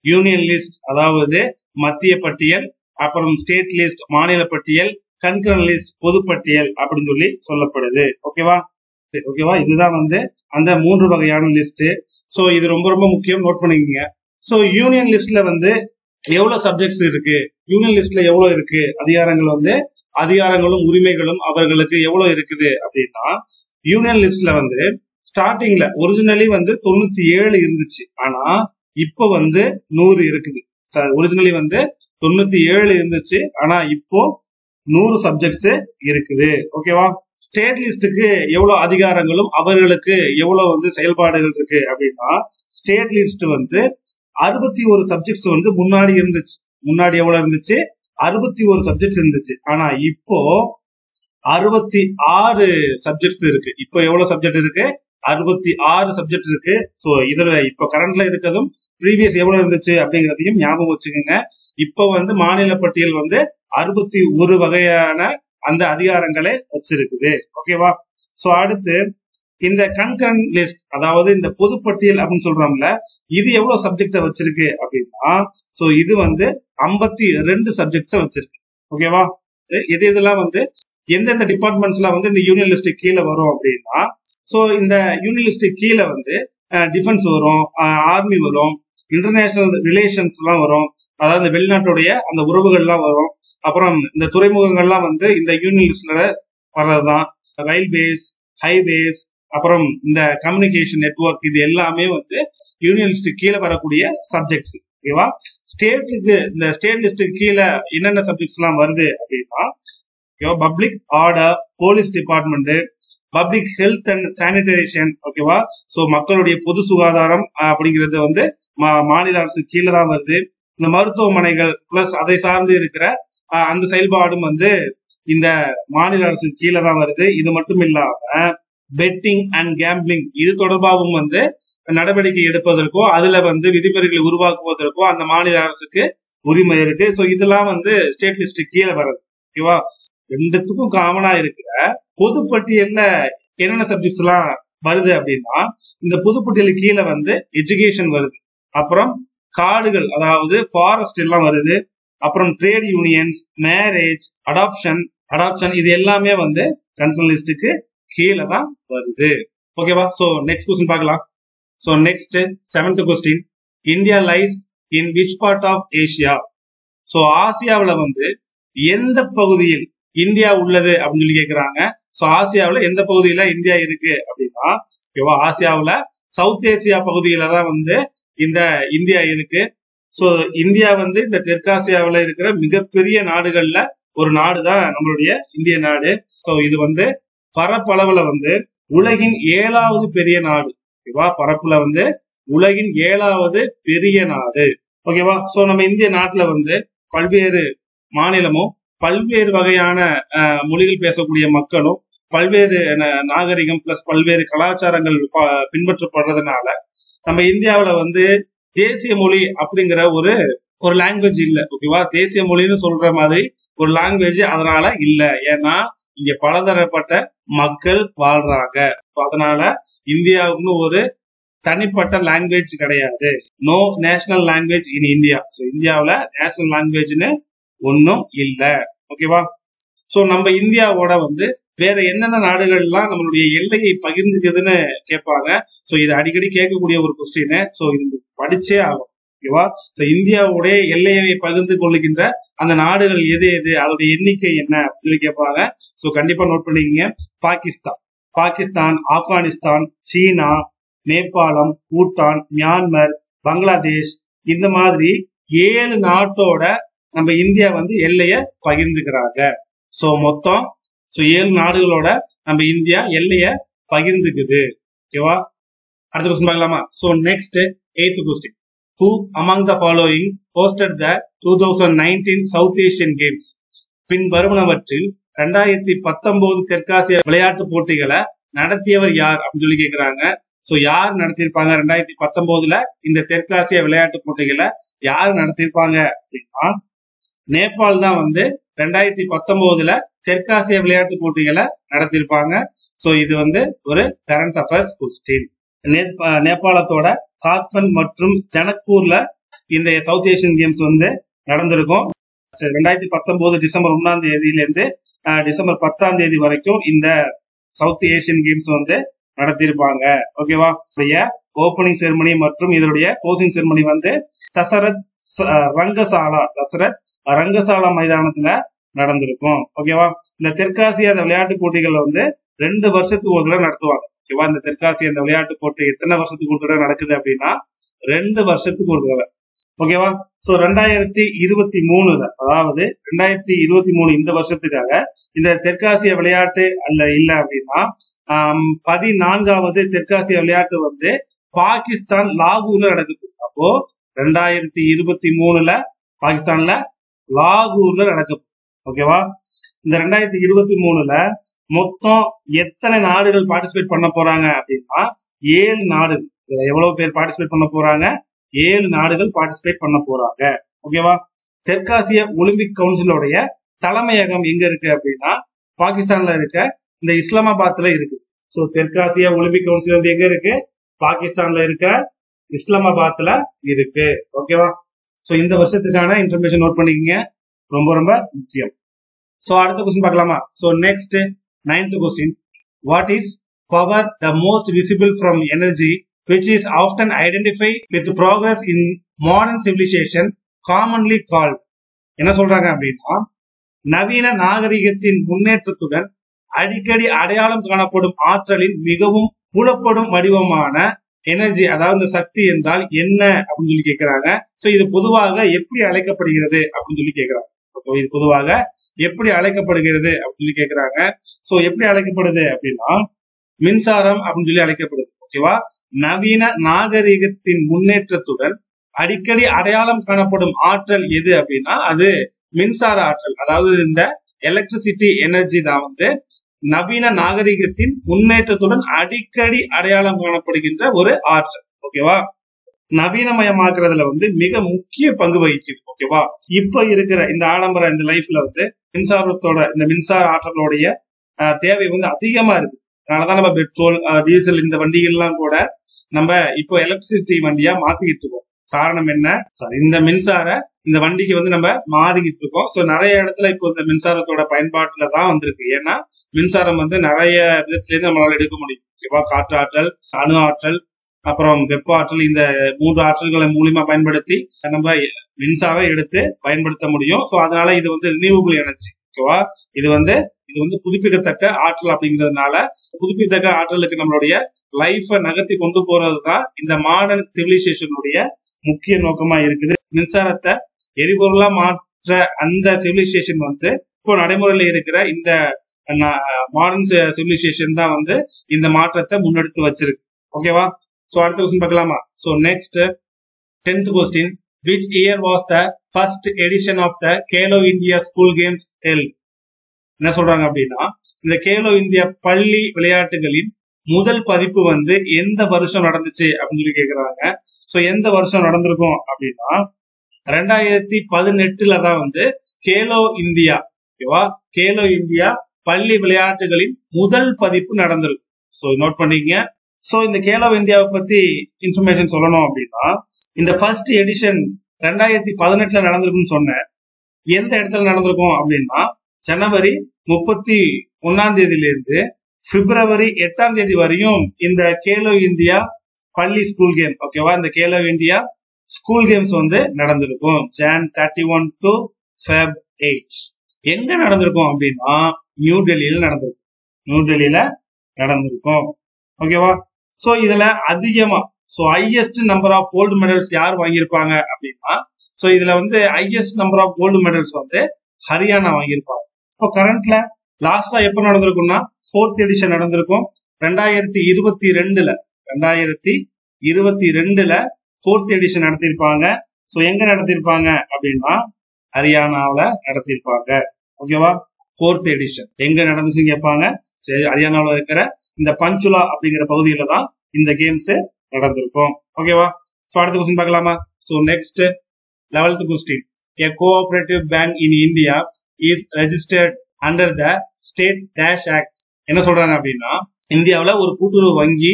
யூனியன் லிஸ்ட், அதாவது மத்திய பட்டியல், அப்புறம் ஸ்டேட் லிஸ்ட் மாநில பட்டியல், கன்கரண்ட் லிஸ்ட் பொது பட்டியல் அப்படின்னு சொல்லி சொல்லப்படுது. ஓகேவா? இதுதான் வந்து அந்த 3 வகையான லிஸ்ட். சோ இது ரொம்ப ரொம்ப முக்கியம், நோட் பண்ணிக்கங்க. சோ யூனியன் லிஸ்ட்ல வந்து எவ்வளவு சப்ஜெக்ட்ஸ் இருக்கு, யூனியன் லிஸ்ட்ல எவ்வளவு இருக்கு அதிகாரங்கள் வந்து அதிகாரங்களும் உரிமைகளும் அவர்களுக்கு எவ்வளவு இருக்குது அப்படின்னா யூனியன் லிஸ்ட்ல வந்து ஸ்டார்டிங்ல ஒரிஜினலி வந்து 97 இருந்துச்சு. ஆனா இப்போ வந்து 100 இருக்குது. ஒரிஜினலி வந்து 97 இருந்துச்சு, ஆனா இப்போ 100 சப்ஜெக்ட்ஸ் இருக்குது. ஓகேவா? ஸ்டேட் லிஸ்டுக்கு எவ்வளவு அதிகாரங்களும் அவர்களுக்கு எவ்வளவு வந்து செயல்பாடுகள் இருக்கு அப்படின்னா ஸ்டேட் லிஸ்ட் வந்து 61 சப்ஜெக்ட்ஸ் வந்து முன்னாடி இருந்துச்சு. முன்னாடி எவ்வளவு இருந்துச்சு? 61 சப்ஜெக்ட்ஸ் இருந்துச்சு. ஆனா இப்போ 66 சப்ஜெக்ட்ஸ் இருக்கு. இப்போ எவ்வளவு சப்ஜெக்ட் இருக்கு? 66 சப்ஜெக்ட் இருக்கு. சோ இதுல இப்ப கரண்ட்ல இருக்கிறதும் ப்ரீவியஸ் எவ்வளவு இருந்துச்சு அப்படிங்கறதையும் ஞாபகம் வச்சுக்கோங்க. இப்ப வந்து மாநில பட்டியல் வந்து 61 வகையான அந்த அதிகாரங்களை வச்சிருக்குது. ஓகேவா? சோ அடுத்து இந்த கன்கரண்ட் லிஸ்ட், அதாவது இந்த பொதுப்பட்டியல் அப்படின்னு சொல்றோம்ல, இது எவ்வளவு சப்ஜெக்ட வச்சிருக்கு அப்படின்னா சோ இது வந்து 52 சப்ஜெக்ட்ஸ் வச்சிருக்கு. ஓகேவா? இதெல்லாம் வந்து எந்தெந்த டிபார்ட்மெண்ட்ஸ் எல்லாம் வந்து இந்த யூனியன் லிஸ்ட் கீழே வரும் அப்படின்னா சோ இந்த யூனியன் லிஸ்ட் கீழே வந்து டிஃபென்ஸ் வரும், ஆர்மி வரும், இன்டர்நேஷனல் ரிலேஷன்ஸ் எல்லாம் வரும், அதாவது வெளிநாட்டுடைய அந்த உறவுகள் எல்லாம் வரும். அப்புறம் இந்த துறைமுகங்கள்லாம் வந்து இந்த யூனியன் லிஸ்ட்ல வர்றதுதான். ரயில்வேஸ், ஹைவேஸ், அப்புறம் இந்த கம்யூனிகேஷன் நெட்வொர்க், இது எல்லாமே வந்து யூனியன் லிஸ்ட் கீழே வரக்கூடிய சப்ஜெக்ட்ஸ். ஓகேவா? ஸ்டேட்டுக்கு இந்த ஸ்டேட் லிஸ்டுக்கு கீழே என்னென்ன சப்ஜெக்ட்ஸ் எல்லாம் வருது அப்படின்னா public order, police department, public health and sanitation. ஓகேவா? சோ மக்களுடைய பொது சுகாதாரம் அப்படிங்கிறது வந்து மாநில அரசு கீழே தான் வருது. இந்த மருத்துவமனைகள் பிளஸ் அதை சார்ந்து இருக்கிற அந்த செயல்பாடும் வந்து இந்த மாநில அரசு கீழே தான் வருது. இது மட்டும் இல்லாம பெட்டிங் அண்ட் கேம்பிளிங் இது தொடர்பாகவும் வந்து நடவடிக்கை எடுப்பதற்கோ அதுல வந்து விதிமுறைகளை உருவாக்குவதற்கோ அந்த மாநில அரசுக்கு உரிமை இருக்கு. சோ இதெல்லாம் வந்து ஸ்டேட் லிஸ்ட் கீழே வருது. ஓகேவா? ரெண்டுத்துக்கும் காமனா இருக்கிற பொதுப்பட்டியல்ல என்னென்ன சப்ஜெக்ட்ஸ் எல்லாம் வருது அப்படின்னா இந்த பொதுப்பட்டியலுக்கு கீழே வந்து எஜுகேஷன் வருது, அப்புறம் காடுகள் அதாவது ஃபாரஸ்ட் எல்லாம் வருது, அப்புறம் ட்ரேட் யூனியன்ஸ், மேரேஜ், அடாப்ஷன் இது எல்லாமே வந்து கண்ட்ரோல் லிஸ்டுக்கு கீழே தான் வருது. ஓகேவா? சோ நெக்ஸ்ட் क्वेश्चन பார்க்கலாம். So next 7th question. India lies in which part of Asia? So ஆசியாவுல வந்து எந்த பகுதியில் இந்தியா உள்ளது அப்படின்னு சொல்லி கேக்குறாங்க. சோ ஆசியாவுல எந்த பகுதியில இந்தியா இருக்கு அப்படின்னா ஓகேவா ஆசியாவுல சவுத் ஏசியா பகுதியில தான் வந்து இந்த இந்தியா இருக்கு. சோ இந்தியா வந்து இந்த தெற்காசியாவில இருக்கிற மிகப்பெரிய நாடுகள்ல ஒரு நாடு தான் நம்மளுடைய இந்திய நாடு. சோ இது வந்து பரப்பளவுல வந்து உலகின் 7வது பெரிய நாடு. ஓகேவா, பரப்புல வந்து உலகின் 7வது பெரிய நாடு. ஓகேவா. சோ நம்ம இந்திய நாட்டுல வந்து பல்வேறு மாநிலமும் பல்வேறு வகையான மொழிகள் பேசக்கூடிய மக்களும் பல்வேறு நாகரிகம் பிளஸ் பல்வேறு கலாச்சாரங்கள் பின்பற்றப்படுறதுனால நம்ம இந்தியாவில வந்து தேசிய மொழி அப்படிங்கிற ஒரு லாங்குவேஜ் இல்ல. ஓகேவா, தேசிய மொழின்னு சொல்ற மாதிரி ஒரு லாங்குவேஜ் அதனால இல்ல. ஏன்னா இங்க பலதரப்பட்ட மக்கள் வாழ்றாங்க. அதனால இந்தியாவுக்குன்னு ஒரு தனிப்பட்ட லாங்குவேஜ் கிடையாது. No national language in India. இந்தியாவில நேஷனல் லாங்குவேஜ்னு ஒன்னும் இல்ல. ஓகேவா. சோ நம்ம இந்தியாவோட வந்து வேற என்னென்ன நாடுகள்லாம் நம்மளுடைய எல்லையை பகிர்ந்துக்குதுன்னு கேட்பாங்க. சோ இது அடிக்கடி கேட்கக்கூடிய ஒரு கொஸ்டின். சோ இது படிச்சே ஆகும். ஓகேவா. சோ இந்தியாவுடைய எல்லையை பகிர்ந்து கொள்ளுகின்ற அந்த நாடுகள் எது எது, அதோட எண்ணிக்கை என்ன அப்படின்னு கேட்பாங்க. சோ கண்டிப்பா நோட் பண்ணிக்கங்க. பாகிஸ்தான், ஆப்கானிஸ்தான், சீனா, நேபாளம், பூட்டான், மியான்மர், பங்களாதேஷ், இந்த மாதிரி 7 நாட்டோட நம்ம இந்தியா வந்து எல்லைய பகிர்ந்துக்கிறாங்க. சோ மொத்தம் 7 நாடுகளோட நம்ம இந்தியா எல்லைய பகிர்ந்துக்குது. ஓகேவா. அடுத்த கொஸ்டின் பார்க்கலாமா. So next 8th question. Who among the following hosted the 2019 South Asian Games? பின் வருவனவற்றில் 2019 தெற்காசிய விளையாட்டு போட்டிகளை நடத்தியவர் யார் அப்படின்னு சொல்லி கேக்குறாங்க. சோ யார் நடத்திருப்பாங்க 2019 இந்த தெற்காசிய விளையாட்டு போட்டிகளை யார் நடத்திருப்பாங்க அப்படின்னா நேபாள் தான் வந்து 2019 தெற்காசிய விளையாட்டு போட்டிகளை நடத்திருப்பாங்க. சோ இது வந்து ஒரு கரண்ட் அஃபேர்ஸ் கொஸ்டின். நேபாளத்தோட காத்மண்ட் மற்றும் ஜனக்பூர்ல இந்த சவுத் ஏசியன் கேம்ஸ் வந்து நடந்திருக்கும். 2019 டிசம்பர் 1ஆம் தேதியிலிருந்து டிசம்பர் 10ஆம் தேதி வரைக்கும் இந்த சவுத் ஏசியன் கேம்ஸ் வந்து நடத்திருப்பாங்க. ஓகேவா. ஓபனிங் செரமனி மற்றும் இதனுடைய க்ளோசிங் செரமனி வந்து தசரத் ரங்கசாலா மைதானத்துல நடந்திருக்கும். ஓகேவா. இந்த தெற்காசிய விளையாட்டு போட்டிகள் வந்து 2 வருஷத்துக்கு ஒரு தடவை நடத்துவாங்க. ஓகேவா. இந்த தெற்காசிய இந்த விளையாட்டு போட்டி எத்தனை வருஷத்துக்கு ஒரு தடவை நடக்குது அப்படின்னா 2 வருஷத்துக்கு ஒரு தடவை. ஓகேவா. சோ 2023 அதாவது 2023 இந்த வருஷத்துக்காக இந்த தெற்காசிய விளையாட்டு இல்ல அப்படின்னா 14வது தெற்காசிய விளையாட்டு வந்து பாகிஸ்தான் லாகூர்ல நடக்குது. அப்போ 2023 பாகிஸ்தான்ல லாகூர்ல நடக்குது. ஓகேவா. இந்த 2023 மொத்தம் எத்தனை நாடுகள் பார்ட்டிசிபேட் பண்ண போறாங்க அப்படின்னா 7 நாடுகள். எவ்வளவு பேர் பார்ட்டிசிபேட் பண்ண போறாங்க? 7 நாடுகள் பார்ட்டிசிபேட் பண்ண போறாங்க. ஓகேவா. தெற்காசிய ஒலிம்பிக் கவுன்சிலோடைய தலைமையகம் எங்க இருக்கு அப்படின்னா பாகிஸ்தான்ல இருக்க இந்த இஸ்லாமாபாத்ல இருக்கு. சோ தெற்காசிய ஒலிம்பிக் கவுன்சில் வந்து எங்க இருக்கு? பாகிஸ்தான்ல இருக்க இஸ்லாமாபாத்ல இருக்கு. ஓகேவா. சோ இந்த வருஷத்துக்கான இன்ஃபர்மேஷன் நோட் பண்ணிக்கங்க, ரொம்ப ரொம்ப முக்கியம். சோ அடுத்த கொஸ்டின் பார்க்கலாமா. So next 9th question. What is power the most visible from energy which is often identified with progress in modern civilization commonly called? என்ன சொல்றாங்க அப்படின்னா நவீன நாகரிகத்தின் முன்னேற்றத்துடன் அடிக்கடி அடையாளம் காணப்படும் ஆற்றலின் மிகவும் புலப்படும் வடிவமான எனர்ஜி, அதாவது இந்த சக்தி என்றால் என்ன அப்படின்னு சொல்லி கேட்கிறாங்க. சோ இது பொதுவாக எப்படி அழைக்கப்படுகிறது அப்படின்னு சொல்லி கேட்கிறாங்க. இது பொதுவாக எப்படி அழைக்கப்படுகிறது அப்படின்னு சொல்லி கேட்கிறாங்க. சோ எப்படி அழைக்கப்படுது அப்படின்னா மின்சாரம் அப்படின்னு சொல்லி அழைக்கப்படுது. ஓகேவா. நவீன நாகரிகத்தின் முன்னேற்றத்துடன் அடிக்கடி அடையாளம் காணப்படும் ஆற்றல் எது அப்படின்னா அது மின்சார ஆற்றல். அதாவது இந்த எலக்ட்ரிசிட்டி எனர்ஜி தான் வந்து நவீன நாகரிகத்தின் முன்னேற்றத்துடன் அடிக்கடி அடையாளம் காணப்படுகின்ற ஒரு ஆற்றல். ஓகேவா. நவீனமயமாக்குறதுல வந்து மிக முக்கிய பங்கு வகிக்குது. ஓகேவா. இப்ப இருக்கிற இந்த ஆடம்பர இந்த லைஃப்ல வந்து மின்சாரத்தோட இந்த மின்சார ஆற்றலோடைய தேவை வந்து அதிகமா இருக்கு. அதனாலதான் நம்ம பெட்ரோல் டீசல் இந்த வண்டிகள் எல்லாம் கூட நம்ம இப்போ எலக்ட்ரிசிட்டி வண்டியா மாத்திக்கிட்டு இருக்கோம். காரணம் என்ன? இந்த மின்சார இந்த வண்டிக்கு வந்து நம்ம மாறிக்கிட்டு இருக்கோம். சோ நிறைய இடத்துல இப்போ இந்த மின்சாரத்தோட பயன்பாட்டுல தான் வந்திருக்கு. ஏன்னா மின்சாரம் வந்து நிறைய விதத்துல இருந்து நம்மளால எடுக்க முடியும். ஓகேவா. காற்று ஆற்றல், அணு ஆற்றல், அப்புறம் வெப்ப ஆற்றல், இந்த 3 ஆற்றல்களை மூலியமா பயன்படுத்தி நம்ம மின்சாரம் எடுத்து பயன்படுத்த முடியும். சோ அதனால இது வந்து ரினியூவபிள் எனர்ஜி. ஓகேவா. இது வந்து இது வந்து புதுப்பிக்கத்தக்க ஆற்றல் அப்படிங்கிறதுனால புதுப்பிக்கத்தக்க ஆற்றலுக்கு நம்மளுடைய லைஃப நகர்த்தி கொண்டு போறதுதான் இந்த மாடர்ன் சிவிலைசேஷனுடைய முக்கிய நோக்கமா இருக்குது. மின்சாரத்தை எரிபொருளா மாற்ற அந்த சிவிலைசேஷன் வந்து இப்போ நடைமுறையில இருக்கிற இந்த மாடர்ன் சிவிலைசேஷன் தான் வந்து இந்த மாற்றத்தை முன்னெடுத்து வச்சிருக்கு. ஓகேவா? சோ அடுத்த கொஸ்டின் பார்க்கலாமா? So next 10th question. Which year was the first edition of the Khelo India School Games held? என்ன சொல்றாங்க அப்படின்னா, இந்த கேலோ இந்தியா பள்ளி விளையாட்டுகளின் முதல் பதிப்பு வந்து எந்த வருஷம் நடந்துச்சு அப்படின்னு சொல்லி கேக்குறாங்க. சோ எந்த வருஷம் நடந்திருக்கும் அப்படின்னா 2018 தான் வந்து கேலோ இந்தியா, ஓகேவா, கேலோ இந்தியா பள்ளி விளையாட்டுகளின் முதல் பதிப்பு நடந்திருக்கும். சோ நோட் பண்ணிக்கங்க. சோ இந்த கேலோ இந்தியாவை பத்தி இன்ஃபர்மேஷன் சொல்லணும் அப்படின்னா, இந்த ஃபர்ஸ்ட் எடிஷன் 2018 நடந்திருக்குன்னு சொன்னேன். எந்த இடத்துல நடந்திருக்கும் அப்படின்னா ஜனவரி 31 பிப்ரவரி 8 வரையும் இந்த கேலோ இந்தியா பள்ளி ஸ்கூல் கேம், ஓகேவா, இந்த கேலோ இந்தியா ஸ்கூல் கேம்ஸ் வந்து நடந்திருக்கும். Jan 31 to Feb 8. எங்க நடந்திருக்கும் அப்படின்னா நியூ டெல்லியில நடந்திருக்கும். நியூ டெல்லியில நடந்திருக்கும். ஓகேவா? சோ இதுல அதிகமா highest number of gold medals யார் வாங்கியிருப்பாங்க அப்படின்னா, சோ இதுல வந்து highest number of gold medals வந்து ஹரியானா வாங்கியிருப்பாங்க. இப்போ கரண்ட்ல லாஸ்டா எப்ப நடந்திருக்கும்னா 4th எடிஷன் நடந்திருக்கும் 2022ல 4th எடிஷன் நடத்திருப்பாங்க. சோ எங்க நடத்திருப்பாங்க அப்படின்னா ஹரியானாவில நடத்திருப்பாங்க. ஓகேவா? 4th எடிஷன் எங்க நடந்துச்சுன்னு கேட்பாங்க. ஹரியானாவில் இருக்கிற இந்த பஞ்சுலா அப்படிங்கிற பகுதியில தான் இந்த கேம்ஸ் நடந்திருக்கும். ஓகேவா? சோ அடுத்த கொஸ்டின் பார்க்கலாமா? So next 11th question. A cooperative bank in India is registered under the State Dash Act. என்ன சொல்றாங்க அப்படின்னா, இந்தியாவுல ஒரு கூட்டுறவு வங்கி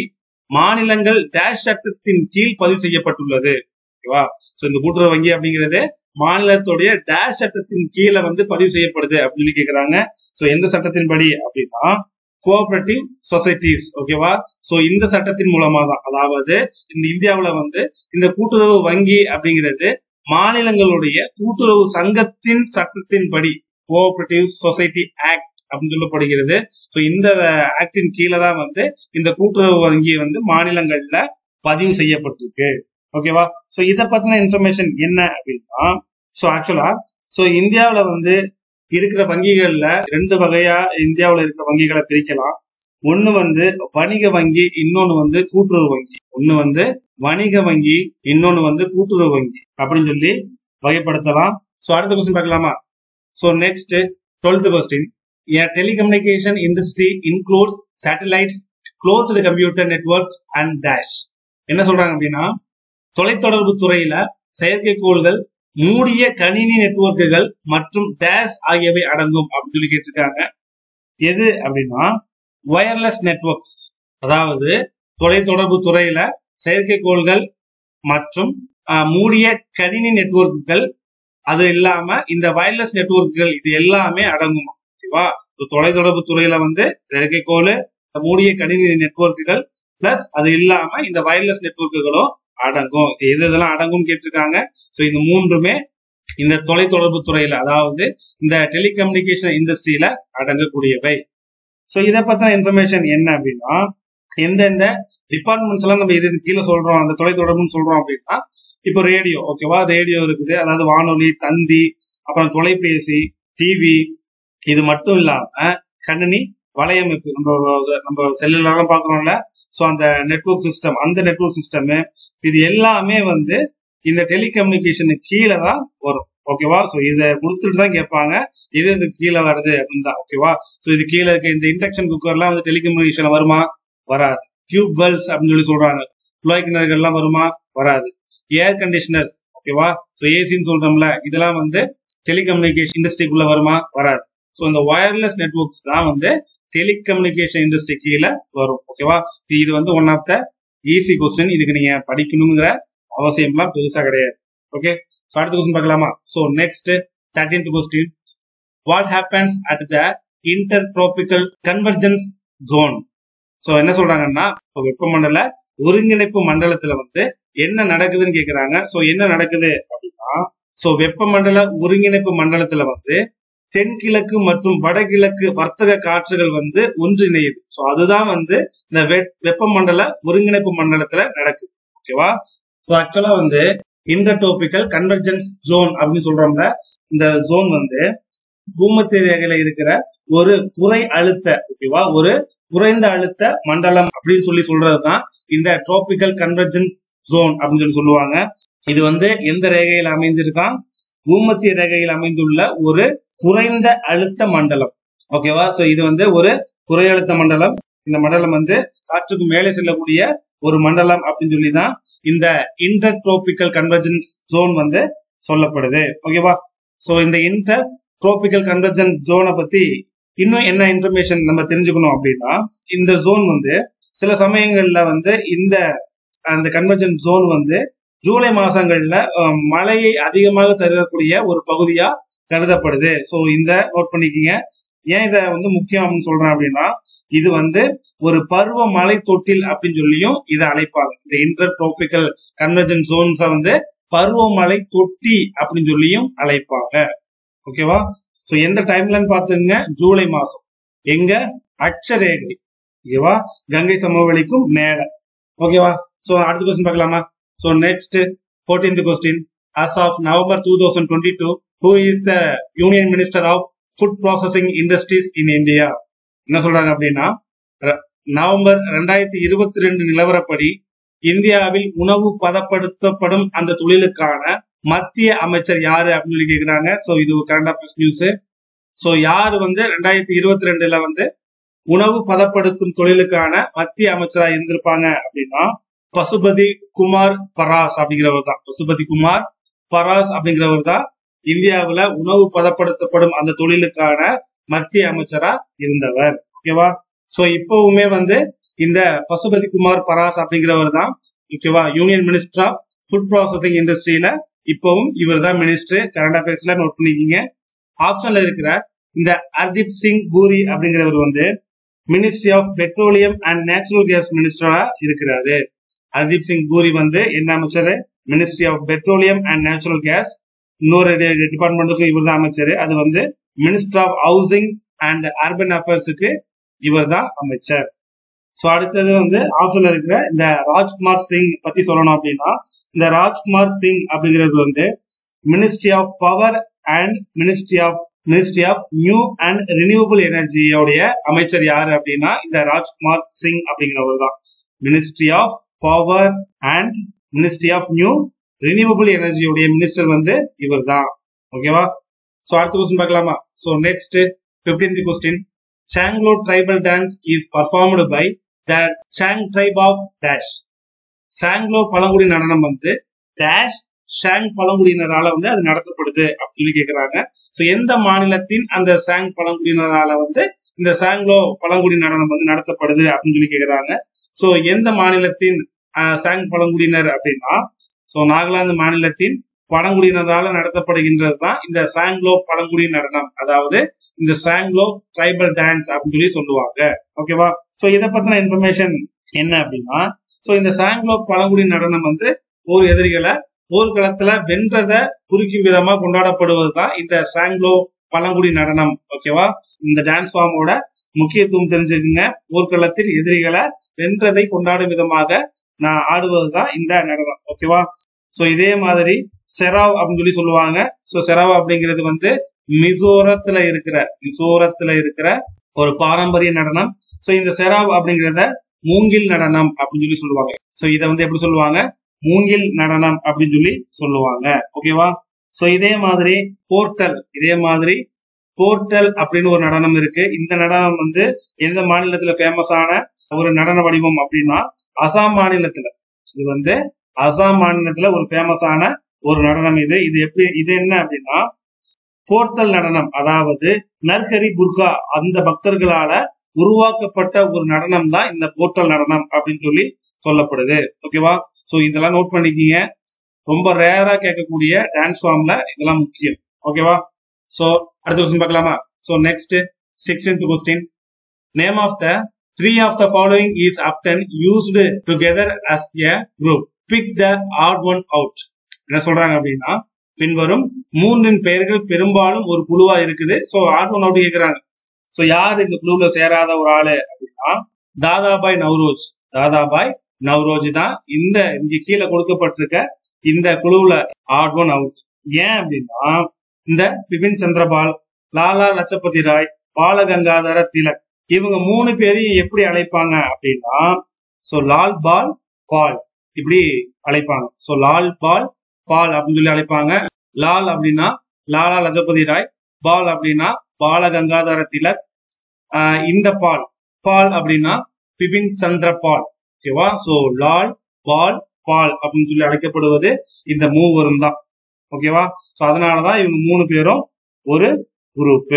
மாநிலங்கள் டேஷ் சட்டத்தின் கீழ் பதிவு செய்யப்பட்டுள்ளது. ஓகேவா? சோ இந்த கூட்டுறவு வங்கி அப்படிங்கிறது மாநிலத்துடைய டேஷ் சட்டத்தின் கீழே வந்து பதிவு செய்யப்படுது அப்படின்னு சொல்லி கேக்குறாங்க. சோ எந்த சட்டத்தின் படி அப்படின்னா கோஆபரேட்டிவ் சொசைட்டிஸ். ஓகேவா? சோ இந்த சட்டத்தின் மூலமா தான், அதாவது இந்த இந்தியாவுல வந்து இந்த கூட்டுறவு வங்கி அப்படிங்கிறது மாநிலங்களுடைய கூட்டுறவு சங்கத்தின் சட்டத்தின்படி கோஆபரேட்டிவ் சொசைட்டி ஆக்ட் அப்படின்னு சொல்லப்படுகிறது. சோ இந்த ஆக்டின் கீழே தான் வந்து இந்த கூட்டுறவு வங்கி வந்து மாநிலங்கள்ல பதிவு செய்யப்பட்டிருக்கு. ஓகேவா? சோ இத பத்தின இன்ஃபர்மேஷன் என்ன அப்படின்னா, சோ ஆக்சுவலா இந்தியாவுல வந்து இருக்கிற வங்கிகள்ல 2 வகையா இந்தியாவுல இருக்கிற வங்கிகளை பிரிக்கலாம். ஒன்னு வந்து வணிக வங்கி, இன்னொன்னு வந்து கூட்டுறவு வங்கி. ஒன்னு வந்து வணிக வங்கி, இன்னொன்னு வந்து கூட்டுறவு வங்கி அப்படின்னு சொல்லி வகைப்படுத்தலாம். சோ அடுத்த கொஸ்டின் பார்க்கலாமா? So next 12th question. A telecommunication industry includes satellites, closed computer networks and dash. என்ன சொல்றாங்க அப்படின்னா, தொலைத்தொடர்பு துறையில செயற்கைக்கோள்கள், மூடிய கணினி நெட்வொர்க்குகள் மற்றும் டேஷ் ஆகியவை அடங்கும் அப்படின்னு சொல்லி கேட்டிருக்காங்க. எது அப்படின்னா வயர்லெஸ் நெட்வொர்க்ஸ், அதாவது தொலைத்தொடர்பு துறையில செயற்கைக்கோள்கள் மற்றும் மூடிய கணினி நெட்வொர்க்குகள், அது இல்லாம இந்த வயர்லெஸ் நெட்வொர்க்குகள், இது எல்லாமே அடங்கும். ஓகேவா? தொலைத்தொடர்பு துறையில வந்து செயற்கைக்கோள், மூடிய கணினி நெட்வொர்க்குகள் பிளஸ் அது இல்லாம இந்த வயர்லெஸ் நெட்வொர்க்குகளும் அடங்கும். இதெல்லாம் அடங்கும் கேட்டிருக்காங்க. சோ இந்த மூன்றுமே இந்த தொலைத்தொடர்பு துறையில, அதாவது இந்த டெலிகம்யூனிகேஷன் இண்டஸ்ட்ரியில அடங்கக்கூடியவை. சோ இத பத்தின இன்ஃபர்மேஷன் என்ன அப்படின்னா, எந்தெந்த டிபார்ட்மெண்ட்ஸ் எல்லாம் நம்ம இது கீழே சொல்றோம், அந்த தொலைத்தொடர்புன்னு சொல்றோம் அப்படின்னா, இப்போ ரேடியோ, ஓகேவா, ரேடியோ இருக்குது, அதாவது வானொலி, தந்தி, அப்புறம் தொலைபேசி, டிவி, இது மட்டும் இல்லாம கணினி வலையமைப்பு, நம்ம செல்லுலாம் பாக்குறோம்ல, சோ அந்த நெட்வொர்க் சிஸ்டம், அந்த நெட்வொர்க் சிஸ்டம், இது எல்லாமே வந்து இந்த டெலிகம்யூனிகேஷனுக்கு கீழே தான் வரும். ஓகேவா? சோ இதை கொடுத்துட்டு தான் கேட்பாங்க இது கீழே வருது அப்படின்னு தான். ஓகேவா? சோ இது கீழே இருக்க இந்த இண்டக்ஷன் குக்கர்லாம் வந்து டெலிகம்யூனிகேஷன் வருமா? வராது. டியூப் பெல்ஸ் அப்படின்னு சொல்லி சொல்றாங்க, குழாய் கிணறுகள்லாம் வருமா? வராது. ஏர் கண்டிஷனர்ஸ், ஓகேவா, சோ ஏசின்னு சொல்றோம்ல, இதெல்லாம் வந்து டெலிகம்யூனிகேஷன் இண்டஸ்ட்ரிக்குள்ள வருமா? வராது. சோ இந்த வயர்லெஸ் நெட்வொர்க்ஸ் தான் வந்து டெலிகம்யூனிகேஷன் இண்டஸ்ட்ரி கீழே வரும். ஓகேவா? இது வந்து one of the easy question. இதுக்கு நீங்க படிக்கணுங்கிற அவசியம்லாம் பெருசா கிடையாது. ஓகே, சோ அடுத்த கொஸ்டின் பார்க்கலாமா? So next 13th question. What happens at the intertropical convergence zone? சோ என்ன சொல்றாங்கன்னா, வெப்பமண்டல ஒருங்கிணைப்பு மண்டலத்துல வந்து என்ன நடக்குதுன்னு கேக்குறாங்க. சோ என்ன நடக்குது அப்படின்னா, சோ வெப்பமண்டல ஒருங்கிணைப்பு மண்டலத்துல வந்து தென்கிழக்கு மற்றும் வடகிழக்கு வர்த்தக காற்றுகள் வந்து ஒன்றிணையுது. சோ அதுதான் வந்து இந்த வெப்பமண்டல ஒருங்கிணைப்பு மண்டலத்துல நடக்குது. ஓகேவா? சோ ஆக்சுவலா வந்து இன்டர்ட்ரோபிக்கல் கன்வர்ஜென்ஸ் ஜோன் அப்படின்னு சொல்றோம்ல, இந்த ஜோன் வந்து பூமத்திய ரேகையில இருக்கிற ஒரு குறை அழுத்த, ஓகேவா, ஒரு குறைந்த அழுத்த மண்டலம் அப்படின்னு சொல்றதுதான் இந்த டிராபிக்கல் கன்வர்ஜென்ஸ் ஜோன் அப்படின்னு சொல்லுவாங்க. இது வந்து எந்த ரேகையில் அமைந்திருக்கான்? பூமத்திய ரேகையில் அமைந்துள்ள ஒரு குறைந்த அழுத்த மண்டலம். ஓகேவா? சோ இது வந்து ஒரு குறை அழுத்த மண்டலம். இந்த மண்டலம் வந்து காற்றுக்கு மேலே செல்லக்கூடிய ஒரு மண்டலம் அப்படின்னு சொல்லிதான் இந்த இன்டர்ட்ரோபிக்கல் கன்வர்ஜென்ஸ் ஜோன் வந்து சொல்லப்படுது. ஓகேவா? சோ இந்த இன்டர்ட்ரோபிக்கல் கன்வர்ஜென்ஸ் ஜோனை பத்தி இன்னும் என்ன இன்ஃபர்மேஷன் நம்ம தெரிஞ்சுக்கணும் அப்படின்னா, இந்த ஜோன் வந்து சில சமயங்கள்ல வந்து அந்த கன்வர்ஜென்ஸ் ஜோன் வந்து ஜூலை மாசங்கள்ல மழையை அதிகமாக தரக்கூடிய ஒரு பகுதியா கருதப்படுது. சோ இந்த நோட் பண்ணிக்கீங்க. ஏன் இத வந்து முக்கியம் அப்படின்னு சொல்றேன் அப்படின்னா, இது வந்து ஒரு பருவ மழை தொட்டில் அப்படின்னு சொல்லியும் இதை அழைப்பாங்க. இந்த இன்டர்ட்ரோபிக்கல் கன்வர்ஜென்ஸ் ஜோன்ஸை வந்து பருவமழை தொட்டி அப்படின்னு சொல்லியும் அழைப்பாங்க. ஓகேவா? சோ எந்த டைம்லன்னு பாத்துங்க, ஜூலை மாசம். எங்க? அட்சரேகை. ஓகேவா? கங்கை சமவெளிக்கும் மேல. ஓகேவா? சோ அடுத்த கொஸ்டின் பார்க்கலாமா? So next 14th question. As of November 2022, who is the Union Minister of Food Processing Industries in India? என்ன சொல்றாங்க அப்படின்னா, நவம்பர் 2022 நிலவரப்படி இந்தியாவில் உணவு பதப்படுத்தப்படும் அந்த தொழிலுக்கான மத்திய அமைச்சர் யாரு அப்படின்னு சொல்லி கேக்குறாங்க. சோ இது கரண்ட் அஃபேர்ஸ் நியூஸ். சோ யாரு வந்து 2022ல வந்து உணவு பதப்படுத்தும் தொழிலுக்கான மத்திய அமைச்சரா இருந்திருப்பாங்க அப்படின்னா, பசுபதி குமார் பராஸ் அப்படிங்கிறவர் தான். பசுபதி குமார் பராஸ் அப்படிங்கிறவர் தான் இந்தியாவுல உணவு பதப்படுத்தப்படும் அந்த தொழிலுக்கான மத்திய அமைச்சரா இருந்தவர். ஓகேவா? சோ இப்பவுமே வந்து இந்த பசுபதி குமார் பராஸ் அப்படிங்கிறவர் தான், ஓகேவா, union minister of food processing இண்டஸ்ட்ரியில இப்பவும் இவர் தான் மினிஸ்டர். கரண்ட் அஃபேர்ஸ்ல நோட் பண்ணிக்கிங்க. ஆப்ஷன்ல இருக்கிற இந்த ஹர்தீப் சிங் பூரி அப்படிங்கிறவர் வந்து ministry of petroleum and natural gas மினிஸ்டரா இருக்கிறாரு. ஹர்தீப் சிங் பூரி வந்து என்ன அமைச்சர்? Ministry of petroleum and natural gas. இன்னொரு டிபார்ட்மெண்ட்டுக்கும் இவர் தான் அமைச்சர். அது வந்து minister of housing and urban அஃபேர்ஸுக்கு இவர் தான் அமைச்சர். சோ அடுத்தது வந்து ஆப்ஷன்ல இருக்கிற இந்த ராஜ்குமார் சிங் பத்தி சொல்லணும் அப்படின்னா, இந்த ராஜ்குமார் சிங் அப்படிங்கிறது வந்து ministry of power and ministry of new and renewable எனர்ஜியோடைய அமைச்சர் யாரு அப்படின்னா, இந்த ராஜ்குமார் சிங் அப்படிங்கிறவர் தான். Ministry of power and ministry of new renewable எனர்ஜியோடைய மினிஸ்டர் வந்து இவர் தான். ஓகேவா? சோ அடுத்த கொஸ்டின் பார்க்கலாமா? So next 15th question. Changlo tribal dance is performed by the Chang tribe of Dash. சாங்லோ பழங்குடி நடனம் வந்து டேஷ் ஷாங் பழங்குடியினரால வந்து அது நடத்தப்படுது அப்படின்னு கேக்குறாங்க. சோ எந்த மாநிலத்தின் அந்த சாங் பழங்குடியினரால வந்து இந்த சாங்லோ பழங்குடி நடனம் வந்து நடத்தப்படுது அப்படின்னு சொல்லி கேக்குறாங்க. சோ எந்த மாநிலத்தின் சாங் பழங்குடியினர் அப்படின்னா, சோ நாகாலாந்து மாநிலத்தின் பழங்குடியினரால நடத்தப்படுகின்றது தான் இந்த சாங்லோ பழங்குடி நடனம், அதாவது இந்த சாங்லோ ட்ரைபல் டான்ஸ் அப்படின்னு சொல்லி சொல்லுவாங்க. ஓகேவா? சோ இதை பத்தின இன்ஃபர்மேஷன் என்ன அப்படின்னா, சோ இந்த சாங்லோ பழங்குடி நடனம் வந்து போர் எதிரிகளை போர்க்களத்துல வென்றதை குறிக்கும் விதமா கொண்டாடப்படுவது தான் இந்த சாங்லோ பழங்குடி நடனம். ஓகேவா? இந்த டான்ஸ் ஃபார்மோட முக்கியத்துவம் தெரிஞ்சுக்குங்க. போர்க்களத்தில் எதிரிகளை வென்றதை கொண்டாடும் விதமாக நான் ஆடுவதுதான் இந்த நடனம். ஓகேவா? சோ இதே மாதிரி செராவ் அப்படின்னு சொல்லி சொல்லுவாங்க. சோ செராவ் அப்படிங்கிறது வந்து மிசோரத்துல இருக்கிற ஒரு பாரம்பரிய நடனம். சோ இந்த செராவ் அப்படிங்கிறத மூங்கில் நடனம் அப்படின்னு சொல்லி சொல்லுவாங்க. சோ இதை வந்து எப்படி சொல்லுவாங்க? மூங்கில் நடனம் அப்படின்னு சொல்லி சொல்லுவாங்க. ஓகேவா? சோ இதே மாதிரி போர்ட்டல் அப்படின்னு ஒரு நடனம் இருக்கு. இந்த நடனம் வந்து எந்த மாநிலத்துல ஃபேமஸான ஒரு நடன வடிவம் அப்படின்னா, அசாம் மாநிலத்துல. இது வந்து அசாம் மாநிலத்துல ஒரு ஃபேமஸான ஒரு நடனம். இது என்ன அப்படின்னா, போர்த்தல் நடனம், அதாவது நர்ஹரி குர்கா அந்த பக்தர்களால உருவாக்கப்பட்ட ஒரு நடனம் தான் இந்த போர்ட்டல் நடனம் அப்படின்னு சொல்லி சொல்லப்படுது. ஓகேவா? சோ இதெல்லாம் நோட் பண்ணிக்கீங்க. ரொம்ப ரேரா கேட்கக்கூடிய டான்ஸ் ஃபார்ம்ல இதெல்லாம் முக்கியம். ஓகேவா? சோ அடுத்த கொஸ்டின் பார்க்கலாமா? So next 16th question. Name of the three of the following is often used together as a group. Pick the odd one out. என்ன சொல்றாங்க அப்படின்னா, பின்வரும் மூன்றின் பெயர்கள் பெரும்பாலும் ஒரு குழுவா இருக்குது. சோ ஆர்வம் அப்படி கேக்குறாங்க. சோ யார் இந்த குழுவுல சேராத ஒரு ஆளு அப்படின்னா தாதாபாய் நவ்ரோஜ். தாதாபாய் நவ்ரோஜ் தான் இந்த இங்க கீழே கொடுக்கப்பட்டிருக்க இந்த குழுவுல ஆட் ஒன் அவுட். ஏன் அப்படின்னா இந்த பிபின் சந்திரபால், லாலா லஜபதி ராய், பாலகங்காதர திலக் இவங்க 3 பேரையும் எப்படி அழைப்பாங்க அப்படின்னா சோ லால் பால் பால் இப்படி அழைப்பாங்க. சோ லால் பால் பால் அப்படின்னு சொல்லி அழைப்பாங்க. லால் அப்படின்னா லாலா லஜபதி ராய், பால் அப்படின்னா பாலகங்காதர திலக், இந்த பால் பால் அப்படின்னா பிபின் சந்திரபால். ஓகேவா? சோ லால் பால் பால் அப்படின்னு சொல்லி அழைக்கப்படுவது இந்த மூவரும் தான். ஓகேவா? சோ அதனாலதான் இவங்க 3 பேரும் ஒரு குரூப்.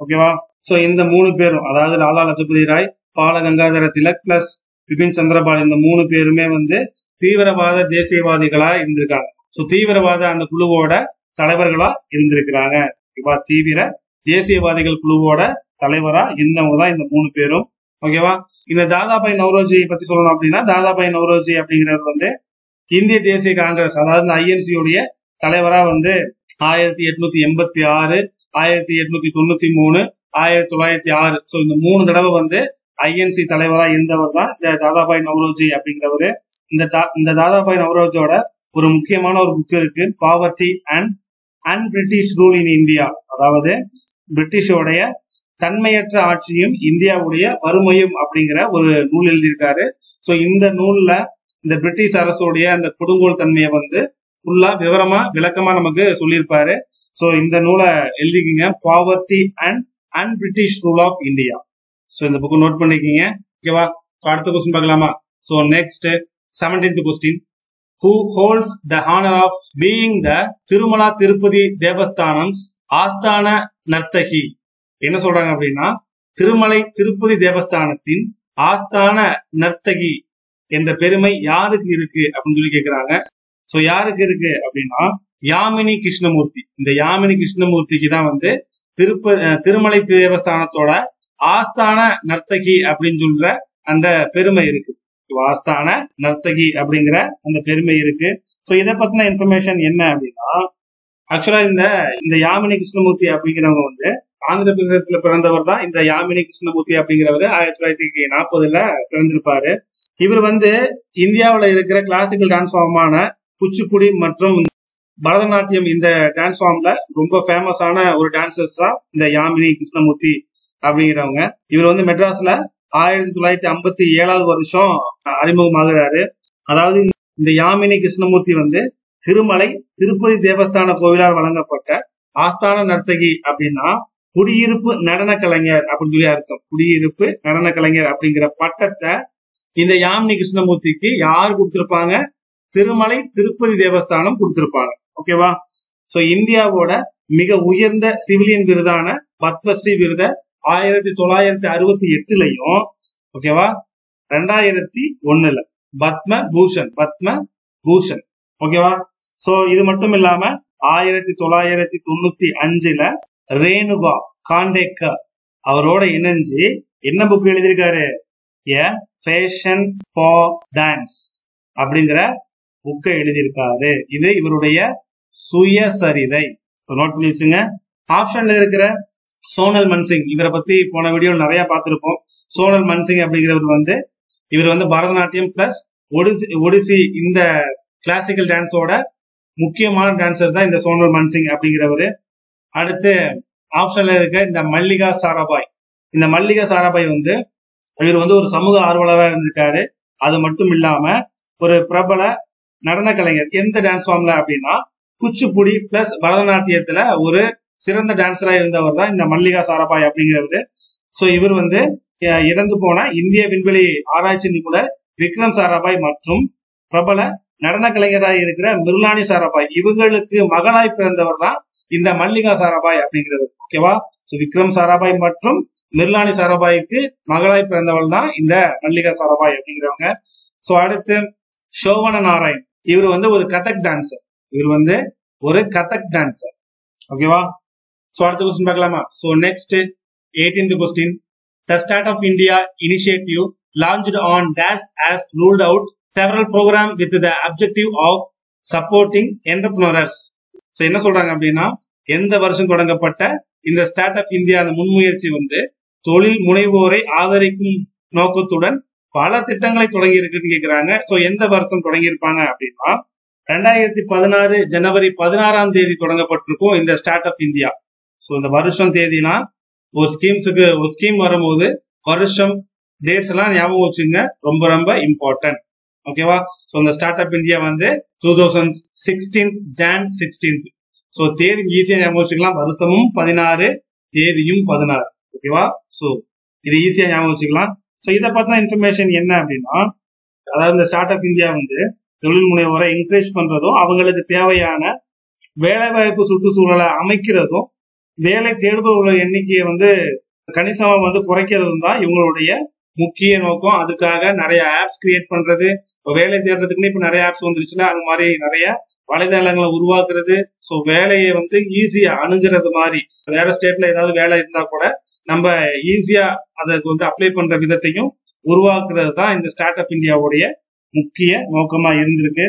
ஓகேவா? சோ இந்த 3 பேரும் அதாவது லாலா லஜபதி ராய், பாலகங்காதர திலக் பிளஸ் பிபின் சந்திரபால் இந்த 3 பேருமே தீவிரவாத தேசியவாதிகளா இருந்திருக்காங்க. சோ தீவிரவாத அந்த குழுவோட தலைவர்களா இருந்திருக்கிறாங்க. ஓகேவா? தீவிர தேசியவாதிகள் குழுவோட தலைவரா இருந்தவங்க தான் இந்த 3 பேரும். ஓகேவா? இந்த தாதாபாய் நவ்ரோஜி பத்தி சொல்லணும் அப்படின்னா தாதாபாய் நவ்ரோஜி அப்படிங்கிறவர் இந்திய தேசிய காங்கிரஸ் அதாவது ஐஎன்சியோடைய தலைவரா 1886, 1893, 1906 சோ இந்த 3 தடவை ஐஎன்சி தலைவரா இருந்தவர் தான் இந்த தாதாபாய் நவ்ரோஜி அப்படிங்கிறவரு. இந்த தாதாபாய் நவ்ரோஜோட ஒரு முக்கியமான ஒரு புக் இருக்கு, poverty and British rule in India. அதாவது பிரிட்டிஷோடைய தன்மையற்ற ஆட்சியும் இந்தியாவுடைய வறுமையும் அப்படிங்கிற ஒரு நூல் எழுதியிருக்காரு. சோ இந்த நூல்ல இந்த பிரிட்டிஷ் அரசுடைய அந்த கொடுங்கோல் தன்மையை ஃபுல்லா விளக்கமா நமக்கு சொல்லியிருப்பாரு. சோ இந்த நூலை எழுதிக்கிங்க, poverty and British rule of India. So இந்த புக் நோட் பண்ணிக்கிங்க. ஓகேவா? அடுத்த கொஸ்டின் பார்க்கலாமா? So next 17th question. Who holds the honor of being the Tirumala Tirupati Devasthanam's ஆஸ்தான நர்த்தகி? என்ன சொல்றாங்க அப்படின்னா திருமலை திருப்பதி தேவஸ்தானத்தின் ஆஸ்தான நர்த்தகி என்ற பெருமை யாருக்கு இருக்கு அப்படின்னு சொல்லி கேக்குறாங்க. சோ யாருக்கு இருக்கு அப்படின்னா யாமினி கிருஷ்ணமூர்த்தி. இந்த யாமினி கிருஷ்ணமூர்த்திக்கு தான் திருமலை தேவஸ்தானத்தோட ஆஸ்தான நர்த்தகி அப்படின்னு சொல்ற அந்த பெருமை இருக்கு. ஆஸ்தான நர்த்தகி அப்படிங்கிற அந்த பெருமை இருக்கு. சோ இதை பத்தின இன்ஃபர்மேஷன் என்ன அப்படின்னா ஆக்சுவலா இந்த யாமினி கிருஷ்ணமூர்த்தி அப்படிங்கிறவங்க ஆந்திர பிரதேசத்துல பிறந்தவர் தான். இந்த யாமினி கிருஷ்ணமூர்த்தி அப்படிங்கிறவர் 1940 பிறந்திருப்பாரு. இவர் இந்தியாவில இருக்கிற கிளாசிக்கல் டான்ஸ் ஃபார்மான குச்சிப்புடி மற்றும் பரதநாட்டியம் இந்த டான்ஸ் ஃபார்ம்ல ரொம்ப ஃபேமஸான ஒரு டான்சர்ஸ் தான் இந்த யாமினி கிருஷ்ணமூர்த்தி அப்படிங்கிறவங்க. இவர் மெட்ராஸ்ல 1957 வருஷம் அறிமுகமாகிறாரு. அதாவது இந்த யாமினி கிருஷ்ணமூர்த்தி திருமலை திருப்பதி தேவஸ்தான கோவிலால் வழங்கப்பட்ட ஆஸ்தான நர்த்தகி அப்படின்னா குடியிருப்பு நடன கலைஞர் அப்படின்னு சொல்லி அர்த்தம். குடியிருப்பு நடன கலைஞர் அப்படிங்கிற பட்டத்தை இந்த யாமினி கிருஷ்ணமூர்த்திக்கு யார் கொடுத்திருப்பாங்க? திருமலை திருப்பதி தேவஸ்தானம் கொடுத்திருப்பாங்க. ஓகேவா? சோ இந்தியாவோட மிக உயர்ந்த சிவிலியன் விருதான பத்மஸ்ரீ விருத 1968லயும் ஓகேவா 2001 பத்ம பூஷன் ஓகேவா. சோ இது மட்டும் இல்லாம 1995 ரேணுகா காண்டேக்கர் அவரோட இணைஞ்சு என்ன புக் எழுதியிருக்காரு? ஏ ஃபேஷன் ஃபார் டான்ஸ் அப்படிங்கிற புக்கை எழுதியிருக்காரு. இது இவருடைய சுயசரிதை. சோ நோட் பண்ணி வச்சுங்க. ஆப்ஷன்ல இருக்கிற சோனல் மன்சிங் இவரை பத்தி போன வீடியோல நிறைய பார்த்திருப்போம். சோனல் மன்சிங் அப்படிங்கிறவர் இவர் பரதநாட்டியம் பிளஸ் ஒடிசி இந்த கிளாசிக்கல் டான்ஸோட முக்கியமான டான்சர் தான் இந்த சோனல் மன்சிங் அப்படிங்கிறவரு. அடுத்து ஆப்ஷன்ல இருக்க இந்த மல்லிகா சாராபாய். இந்த மல்லிகா சாராபாய் இவர் ஒரு சமூக ஆர்வலராக இருந்திருக்காரு. அது மட்டும் இல்லாம ஒரு பிரபல நடன கலைஞர். எந்த டான்ஸ் ஃபார்ம்ல அப்படின்னா குச்சிப்புடி பிளஸ் பரதநாட்டியத்துல ஒரு சிறந்த டான்சரா இருந்தவர் தான் இந்த மல்லிகா சாராபாய் அப்படிங்கிறவரு. சோ இவர் இறந்து போன இந்திய விண்வெளி ஆராய்ச்சி நிபுணர் விக்ரம் சாராபாய் மற்றும் பிரபல நடன கலைஞராக இருக்கிற மிர்லானி சாராபாய் இவங்களுக்கு மகளாய் பிறந்தவர் தான் இந்த மல்லிகா சாராபாய் அப்படிங்கிறது. ஓகேவா? சோ விக்ரம் சாராபாய் மற்றும் மிர்லானி சாராபாய்க்கு மகளாய் பிறந்தவள் தான் இந்த மல்லிகா சாராபாய் அப்படிங்கிறவங்க. சோ அடுத்து சோவன நாராயண். இவர் ஒரு கதக் டான்சர். இவர் ஒரு கதக் டான்சர். ஓகேவா? சோ அடுத்த கொஸ்டின் பார்க்கலாமா? So next 18th question. The Start of India initiative launched on DAS has ruled out several programs with the objective of supporting entrepreneurs. So என்ன சொல்றாங்க அப்படின்னா, எந்த வருஷம் தொடங்கப்பட்ட இந்த ஸ்டார்ட் அப் இந்தியா அந்த முன்முயற்சி வந்து தொழில் முனைவோரை ஆதரிக்கும் நோக்கத்துடன் பல திட்டங்களை தொடங்கி இருக்குன்னு கேக்குறாங்க. சோ எந்த வருஷம் தொடங்கி இருப்பாங்க அப்படின்னா 2016 ஜனவரி 16ஆம் தேதி தொடங்கப்பட்டிருக்கும் இந்த ஸ்டார்ட் அப் இந்தியா. சோ இந்த வருஷம் தேதினா ஒரு ஸ்கீம் வரும்போது வருஷம் டேட்ஸ் எல்லாம் ஞாபகம் வச்சுங்க, ரொம்ப ரொம்ப இம்பார்ட்டன்ட். ஓகேவா? சோ இந்த ஸ்டார்ட் அப் இந்தியா வந்து 2016 Jan 16. சோ தேதி ஈஸியா ஞாபகம் வச்சுக்கலாம், வருஷமும் 16 தேதியும் 16. ஓகேவா? சோ இது ஈஸியா ஞாபகம் வச்சுக்கலாம். சோ இதை பத்தின இன்ஃபர்மேஷன் என்ன அப்படின்னா, அதாவது இந்த ஸ்டார்ட் அப் இந்தியா வந்து தொழில் முனைவோரை என்கரேஜ் பண்றதும், அவங்களுக்கு தேவையான வேலை வாய்ப்பு சுற்றுச்சூழலை அமைக்கிறதும், வேலை தேடுபவர்கள் எண்ணிக்கையை வந்து கணிசமா வந்து குறைக்கிறதும் தான் இவங்களுடைய முக்கிய நோக்கம். அதுக்காக நிறைய ஆப்ஸ் கிரியேட் பண்றது, வேலை தேடுறதுக்குன்னு இப்ப நிறைய ஆப்ஸ் வந்துருச்சுன்னா அது மாதிரி நிறைய வலைதளங்களை உருவாக்குறது. சோ வேலையை வந்து ஈஸியா அணுகிறது மாதிரி, வேற ஸ்டேட்ல ஏதாவது வேலை இருந்தா கூட நம்ம ஈஸியா அதுக்கு வந்து அப்ளை பண்ற விதத்தையும் உருவாக்குறது தான் இந்த ஸ்டார்ட் அப் இந்தியாவுடைய முக்கிய நோக்கமா இருந்திருக்கு.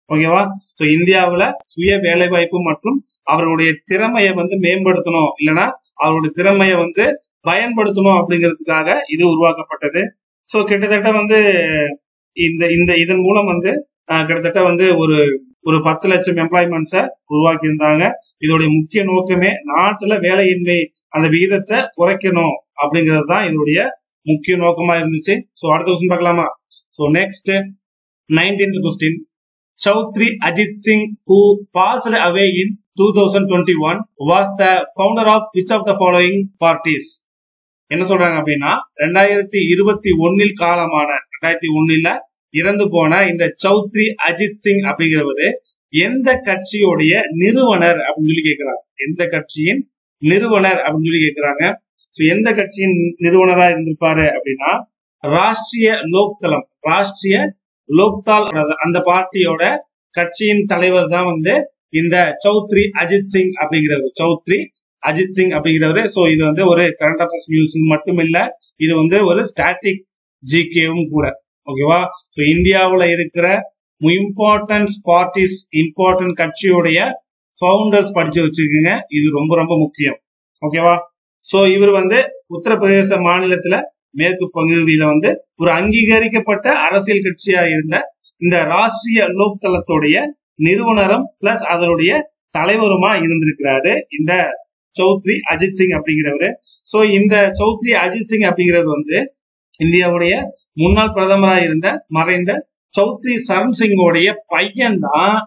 ஓகேவா? சோ இந்தியாவுல சுய வேலை வாய்ப்பு மற்றும் அவர்களுடைய திறமையை வந்து மேம்படுத்தணும், இல்லைன்னா அவருடைய திறமையை வந்து பயன்படுத்தணும் அப்படிங்கிறதுக்காக இது உருவாக்கப்பட்டது. சோ கிட்டத்தட்ட வந்து இதன் மூலம் வந்து கிட்டத்தட்ட வந்து ஒரு 10 லட்சம் எம்ப்ளாய்மெண்ட்ஸை உருவாக்கி இருந்தாங்க. இதோடைய முக்கிய நோக்கமே நாட்டுல வேலையின்மை அந்த விகிதத்தை குறைக்கணும் அப்படிங்கிறது தான் இதோடைய முக்கிய நோக்கமா இருந்துச்சு. சோ அடுத்த கொஸ்டின் பார்க்கலாமா? So next 19th question. Chaudhry Ajit Singh, who passed away in 2021, was the founder of which of the following parties? என்ன சொல்றாங்க அப்படின்னா, 2021 காலமான 2001 இறந்து போன இந்த சௌத்ரி அஜித் சிங் அப்படிங்கிறவரு எந்த கட்சியோடைய நிறுவனர் அப்படின்னு சொல்லி கேட்கிறாங்க. எந்த கட்சியின் நிறுவனர் அப்படின்னு சொல்லி கேட்கிறாங்க. சோ எந்த கட்சியின் நிறுவனரா இருந்திருப்பாரு அப்படின்னா, ராஷ்டிரிய லோக்தால் அந்த பார்ட்டியோட கட்சியின் தலைவர் தான் வந்து இந்த சௌத்ரி அஜித் சிங் அப்படிங்கிறவரு. சோ இது வந்து ஒரு கரண்ட் அஃபேர்ஸ் நியூஸ் மட்டும் இல்ல, இது வந்து ஒரு ஸ்டாட்டிக் ஜிகேவும் கூட. ஓகேவா? சோ இந்தியாவுல இருக்கிற இம்பார்ட்டன்ட் கட்சியோடைய ஃபவுண்டர்ஸ் படிச்சு வச்சிருக்கீங்க, இது ரொம்ப ரொம்ப முக்கியம். ஓகேவா? சோ இவர் வந்து உத்தரப்பிரதேச மாநிலத்துல மேற்கு பகுதியில வந்து ஒரு அங்கீகரிக்கப்பட்ட அரசியல் கட்சியா இருந்த இந்த ராஷ்டிரிய லோக் தளத்துடைய நிறுவனரும் பிளஸ் அதனுடைய தலைவருமா இருந்திருக்கிறாரு இந்த சௌத்ரி அஜித் சிங் அப்படிங்கிறவரு. சோ இந்த சௌத்ரி அஜித் சிங் அப்படிங்கிறது வந்து இந்தியாவுடைய முன்னாள் பிரதமராக இருந்த மறைந்த சௌத்ரி சரண் சிங்கோடைய பையன் தான்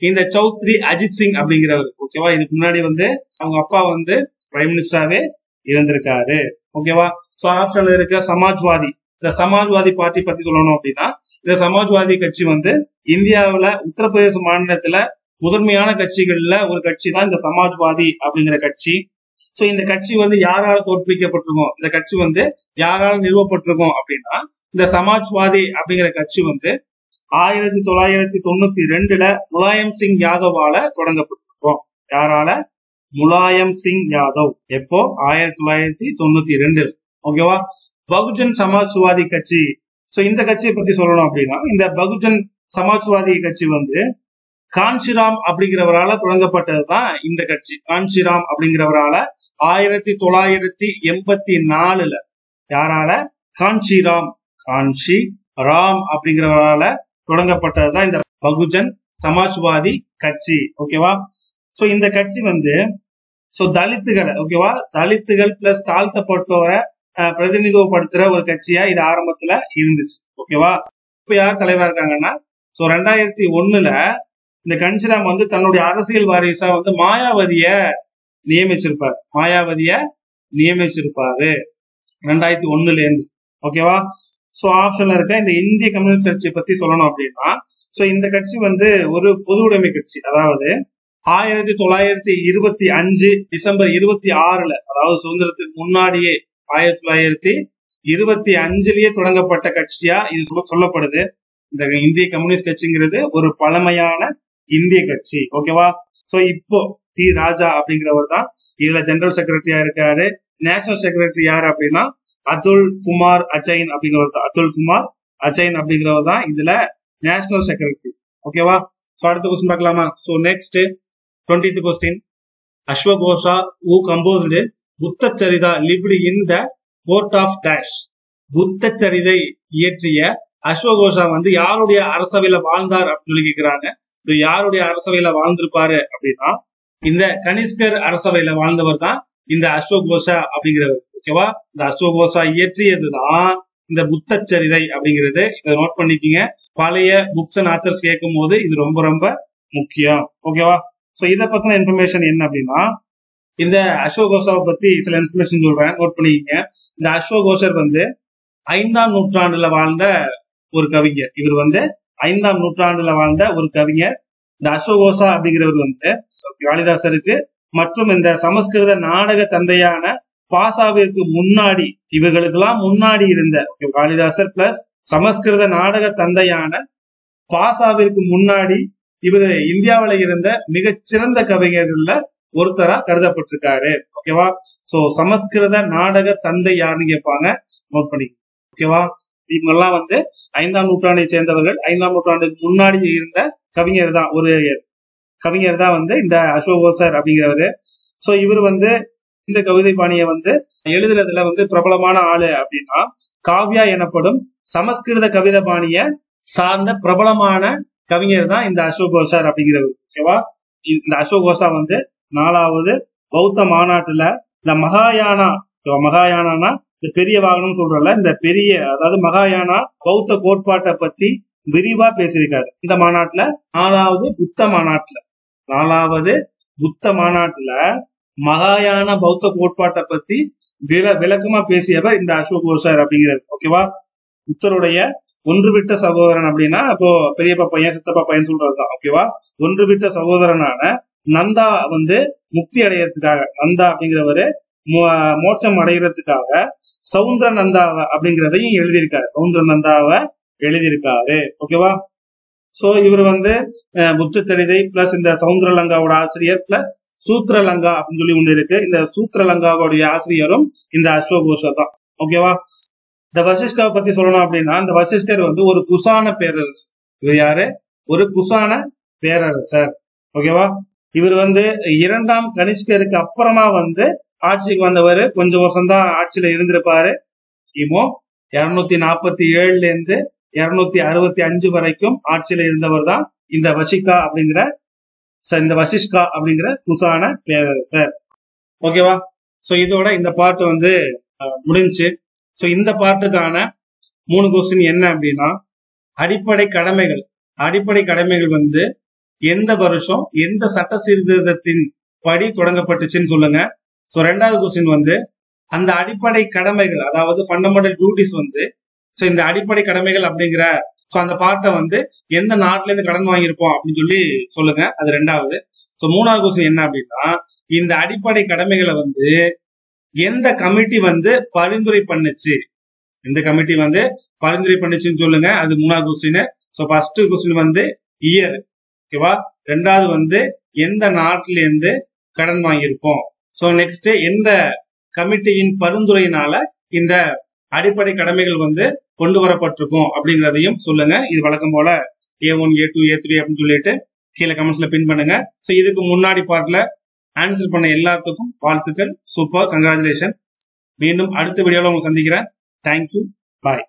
இந்த சௌத்ரி அஜித் சிங் அப்படிங்கிறவர். ஓகேவா? இதுக்கு முன்னாடி வந்து அவங்க அப்பா வந்து பிரைம் மினிஸ்டராவே இருந்திருக்காரு. ஓகேவா? சோ ஆப்ஷன்ல இருக்க சமாஜ்வாதி, இந்த சமாஜ்வாதி பார்ட்டி பத்தி சொல்லணும் அப்படின்னா, இந்த சமாஜ்வாதி கட்சி வந்து இந்தியாவுல உத்தரப்பிரதேச மாநிலத்துல முதன்மையான கட்சிகள்ல ஒரு கட்சி தான் இந்த சமாஜ்வாதி அப்படிங்கிற கட்சி. சோ இந்த கட்சி வந்து யாரால தோற்பிக்கப்பட்டிருக்கும், இந்த கட்சி வந்து யாரால நிறுவப்பட்டிருக்கும் அப்படின்னா, இந்த சமாஜ்வாதி அப்படிங்கிற கட்சி வந்து 1992 முலாயம் சிங் யாதவால தொடங்கப்பட்டிருக்கும். யாரால? முலாயம் சிங் யாதவ். எப்போ? 1992. ஓகேவா? பகுஜன் சமாஜ்வாதி கட்சி. சோ இந்த கட்சியை பத்தி சொல்லணும் அப்படின்னா, இந்த பகுஜன் சமாஜ்வாதி கட்சி வந்து காஞ்சிராம் அப்படிங்கிறவரால தொடங்கப்பட்டதுதான் இந்த கட்சி. காஞ்சிராம் அப்படிங்கிறவரால 1984 யாரால? காஞ்சி ராம் அப்படிங்கிறவரால தொடங்கப்பட்டதுதான் இந்த பகுஜன் சமாஜ்வாதி கட்சி. ஓகேவா? சோ இந்த கட்சி வந்து தலித்துகளை, ஓகேவா, தலித்துகள் பிளஸ் தாழ்த்தப்பட்டோரை பிரதிநிதித்துவப்படுத்துற ஒரு கட்சியா இது ஆரம்பத்துல இருந்துச்சு. ஓகேவா? இப்ப யார் தலைவரா இருக்காங்கன்னா, 2001 இந்த கஞ்சிராம் வந்து தன்னுடைய அரசியல் வாரிசா வந்து மாயாவதிய நியமிச்சிருப்பாரு 2001 இருந்து. ஓகேவா? சோ ஆப்ஷன்ல இருக்க இந்த இந்திய கம்யூனிஸ்ட் கட்சி பத்தி சொல்லணும் அப்படின்னா, சோ இந்த கட்சி வந்து ஒரு பொது உடைமை கட்சி. அதாவது 1925 டிசம்பர் 26 அதாவது சுதந்திரத்துக்கு முன்னாடியே 1925 தொடங்கப்பட்ட கட்சியா இது சொல்லப்படுது. இந்த இந்திய கம்யூனிஸ்ட் கட்சிங்கிறது ஒரு பழமையான இந்திய கட்சி. ஓகேவா? சோ இப்போ டி ராஜா அப்படிங்கிறவர் தான் இதுல ஜெனரல் செக்ரட்டரியா இருக்காரு. நேஷனல் செக்ரட்டரி யாரு அப்படின்னா அதுல் குமார் அஜைன் அப்படிங்கிறவர் தான் இதுல நேஷனல் செக்ரட்டரி. ஓகேவா? சோ அடுத்த கொஸ்டின் பார்க்கலாமா? So next 20th question. Ashwagosha, who composed Buddhacharita, lived in the court of Dash. புத்தச்சரிதை இயற்றிய அஸ்வகோஷா வந்து யாருடைய அரசவையில வாழ்ந்தார் அப்படின்னு சொல்லி கேட்கிறாங்க. யாருடைய அரசவையில வாழ்ந்திருப்பாரு அப்படின்னா இந்த கனிஷ்கர் அரசவையில வாழ்ந்தவர் தான் இந்த அஸ்வகோஷா அப்படிங்கிறவர். ஓகேவா, இந்த அஸ்வகோஷா இயற்றியதுதான் இந்த புத்தச்சரிதை அப்படிங்கிறது. இதை நோட் பண்ணிக்கீங்க. பழைய புக்ஸ் அண்ட் ஆத்தர்ஸ் கேட்கும் போது இது ரொம்ப ரொம்ப முக்கியம். ஓகேவா, சோ இதை பத்தின இன்ஃபர்மேஷன் என்ன அப்படின்னா இந்த அஸ்வகோஷாவை பத்தி சில இன்ஃபர்மேஷன் சொல்றேன், நோட் பண்ணிக்கீங்க. இந்த அஸ்வகோஷர் வந்து 5ஆம் நூற்றாண்டுல வாழ்ந்த ஒரு கவிஞர். இவர் வந்து 5ஆம் நூற்றாண்டுல வாழ்ந்த ஒரு கவிஞர். இந்த அஸ்வகோஷா அப்படிங்கிறவர் வந்து காளிதாசருக்கு மற்றும் இந்த சமஸ்கிருத நாடக தந்தையான பாசாவிற்கு முன்னாடி, இவர்களுக்கெல்லாம் முன்னாடி இருந்த காளிதாசர் பிளஸ் சமஸ்கிருத நாடக தந்தையான பாசாவிற்கு முன்னாடி இவர் இந்தியாவில இருந்த மிகச்சிறந்த கவிஞர்கள்ல ஒருத்தரா கருதப்பட்டிருக்காரு. ஓகேவா, சோ சமஸ்கிருத நாடக தந்தை யாருன்னு கேட்பாங்க, நோட் பண்ணி. ஓகேவா, இவங்கெல்லாம் வந்து 5ஆம் நூற்றாண்டை சேர்ந்தவர்கள். 5ஆம் நூற்றாண்டுக்கு முன்னாடி இருந்த கவிஞர் தான், ஒரு கவிஞர் தான் வந்து இந்த அஸ்வகோஷர் அப்படிங்கிறவரு. சோ இவர் வந்து இந்த கவிதை பாணியை வந்து எழுதுறதுல வந்து பிரபலமான ஆளு அப்படின்னா காவ்யா எனப்படும் சமஸ்கிருத கவிதை பாணிய சார்ந்த பிரபலமான கவிஞர் தான் இந்த அஸ்வகோஷர் அப்படிங்கிறவர். ஓகேவா, இந்த அஸ்வகோஷா வந்து 4வது பௌத்த மாநாட்டுல இந்த மகாயானா இந்த பெரிய வாகனம் சொல்றல, இந்த பெரிய அதாவது மகாயானா பௌத்த கோட்பாட்டை பத்தி விரிவா பேசியிருக்காரு. இந்த மாநாட்டுல 4வது புத்த மாநாட்டுல மகாயான பௌத்த கோட்பாட்டை பத்தி விளக்கமா பேசியவர் இந்த அஸ்வகோஷர் அப்படிங்கிறது. ஓகேவா, புத்தருடைய ஒன்றுவிட்ட சகோதரன் அப்படின்னா இப்போ பெரியப்பா பையன் சித்தப்பா பையன் சொல்றதுதான். ஓகேவா, ஒன்றுவிட்ட சகோதரனான நந்தா வந்து முக்தி அடையறதுக்காக, நந்தா அப்படிங்கிறவரு மோட்சம் அடைகிறதுக்காக சவுந்தர நந்தாவை அப்படிங்கிறதையும் எழுதியிருக்காரு. ஓகேவா, சோ இவர் வந்து புத்தச்சரிதை பிளஸ் இந்த சவுந்தரலங்காவோட ஆசிரியர் பிளஸ் சூத்திரலங்கா அப்படின்னு சொல்லி ஒண்ணு இருக்கு. இந்த சூத்திரலங்காவுடைய ஆசிரியரும் இந்த அஸ்வகோஷர் தான். ஓகேவா, இந்த வசிஷ்காவை பத்தி சொல்லணும் அப்படின்னா இந்த வசிஷ்கர் வந்து ஒரு குசான பேரரசர். இவர் யாரு? ஒரு குசான பேரரசர். ஓகேவா, இவர் வந்து 2ஆம் கனிஷ்கருக்கு அப்புறமா வந்து ஆட்சிக்கு வந்தவர். கொஞ்சம் வருஷம் தான் ஆட்சியில இருந்திருப்பாரு. கிமு 247 இருந்து 265 வரைக்கும் ஆட்சியில இருந்தவர் தான் இந்த வசிஷ்கா அப்படிங்கிற குசான பேரரசர். ஓகேவா, சோ இதோட இந்த பார்ட் வந்து முடிஞ்சு. சோ இந்த பார்ட்டுக்கான 3 கொஸ்டின் என்ன அப்படின்னா அடிப்படை கடமைகள் வந்து எந்த வருஷம் எந்த சட்ட சீர்திருத்தத்தின் படி தொடங்கப்பட்டுச்சுன்னு சொல்லுங்க. சோ 2வது கொஸ்டின் வந்து அந்த அடிப்படை கடமைகள் அதாவது ஃபண்டமெண்டல் டியூட்டிஸ் வந்து சோ இந்த அடிப்படை கடமைகள் அப்படிங்கிற சோ அந்த பார்ட்டை வந்து எந்த நாட்டுல இருந்து கடன் வாங்கியிருப்போம் அப்படின்னு சொல்லி சொல்லுங்க. அது 2வது. சோ 3வது கொஸ்டின் என்ன அப்படின்னா இந்த அடிப்படை கடமைகளை வந்து எந்த கமிட்டி வந்து பரிந்துரை பண்ணுச்சுன்னு சொல்லுங்க. அது 3வது கொஸ்டின். சோ ஃபர்ஸ்ட் கொஸ்டின் வந்து இயர். ஓகேவா, 2வது வந்து எந்த நாட்டில இருந்து கடன் வாங்கியிருப்போம். சோ நெக்ஸ்ட் எந்த கமிட்டியின் பரிந்துரையினால இந்த அடிப்படை கடமைகள் வந்து கொண்டு வரப்பட்டிருக்கும் அப்படிங்கிறதையும் சொல்லுங்க. இது வழக்கம் போல A1 A2 A3 அப்படின்னு சொல்லிட்டு கீழே கமெண்ட்ஸ்ல பின் பண்ணுங்க. சோ இதுக்கு முன்னாடி பார்ட்ல ஆன்சர் பண்ண எல்லாத்துக்கும் வாழ்த்துக்கள். Super, congratulation. மீண்டும் அடுத்த வீடியோல உங்களை சந்திக்கிறேன். தேங்க்யூ, பாய்.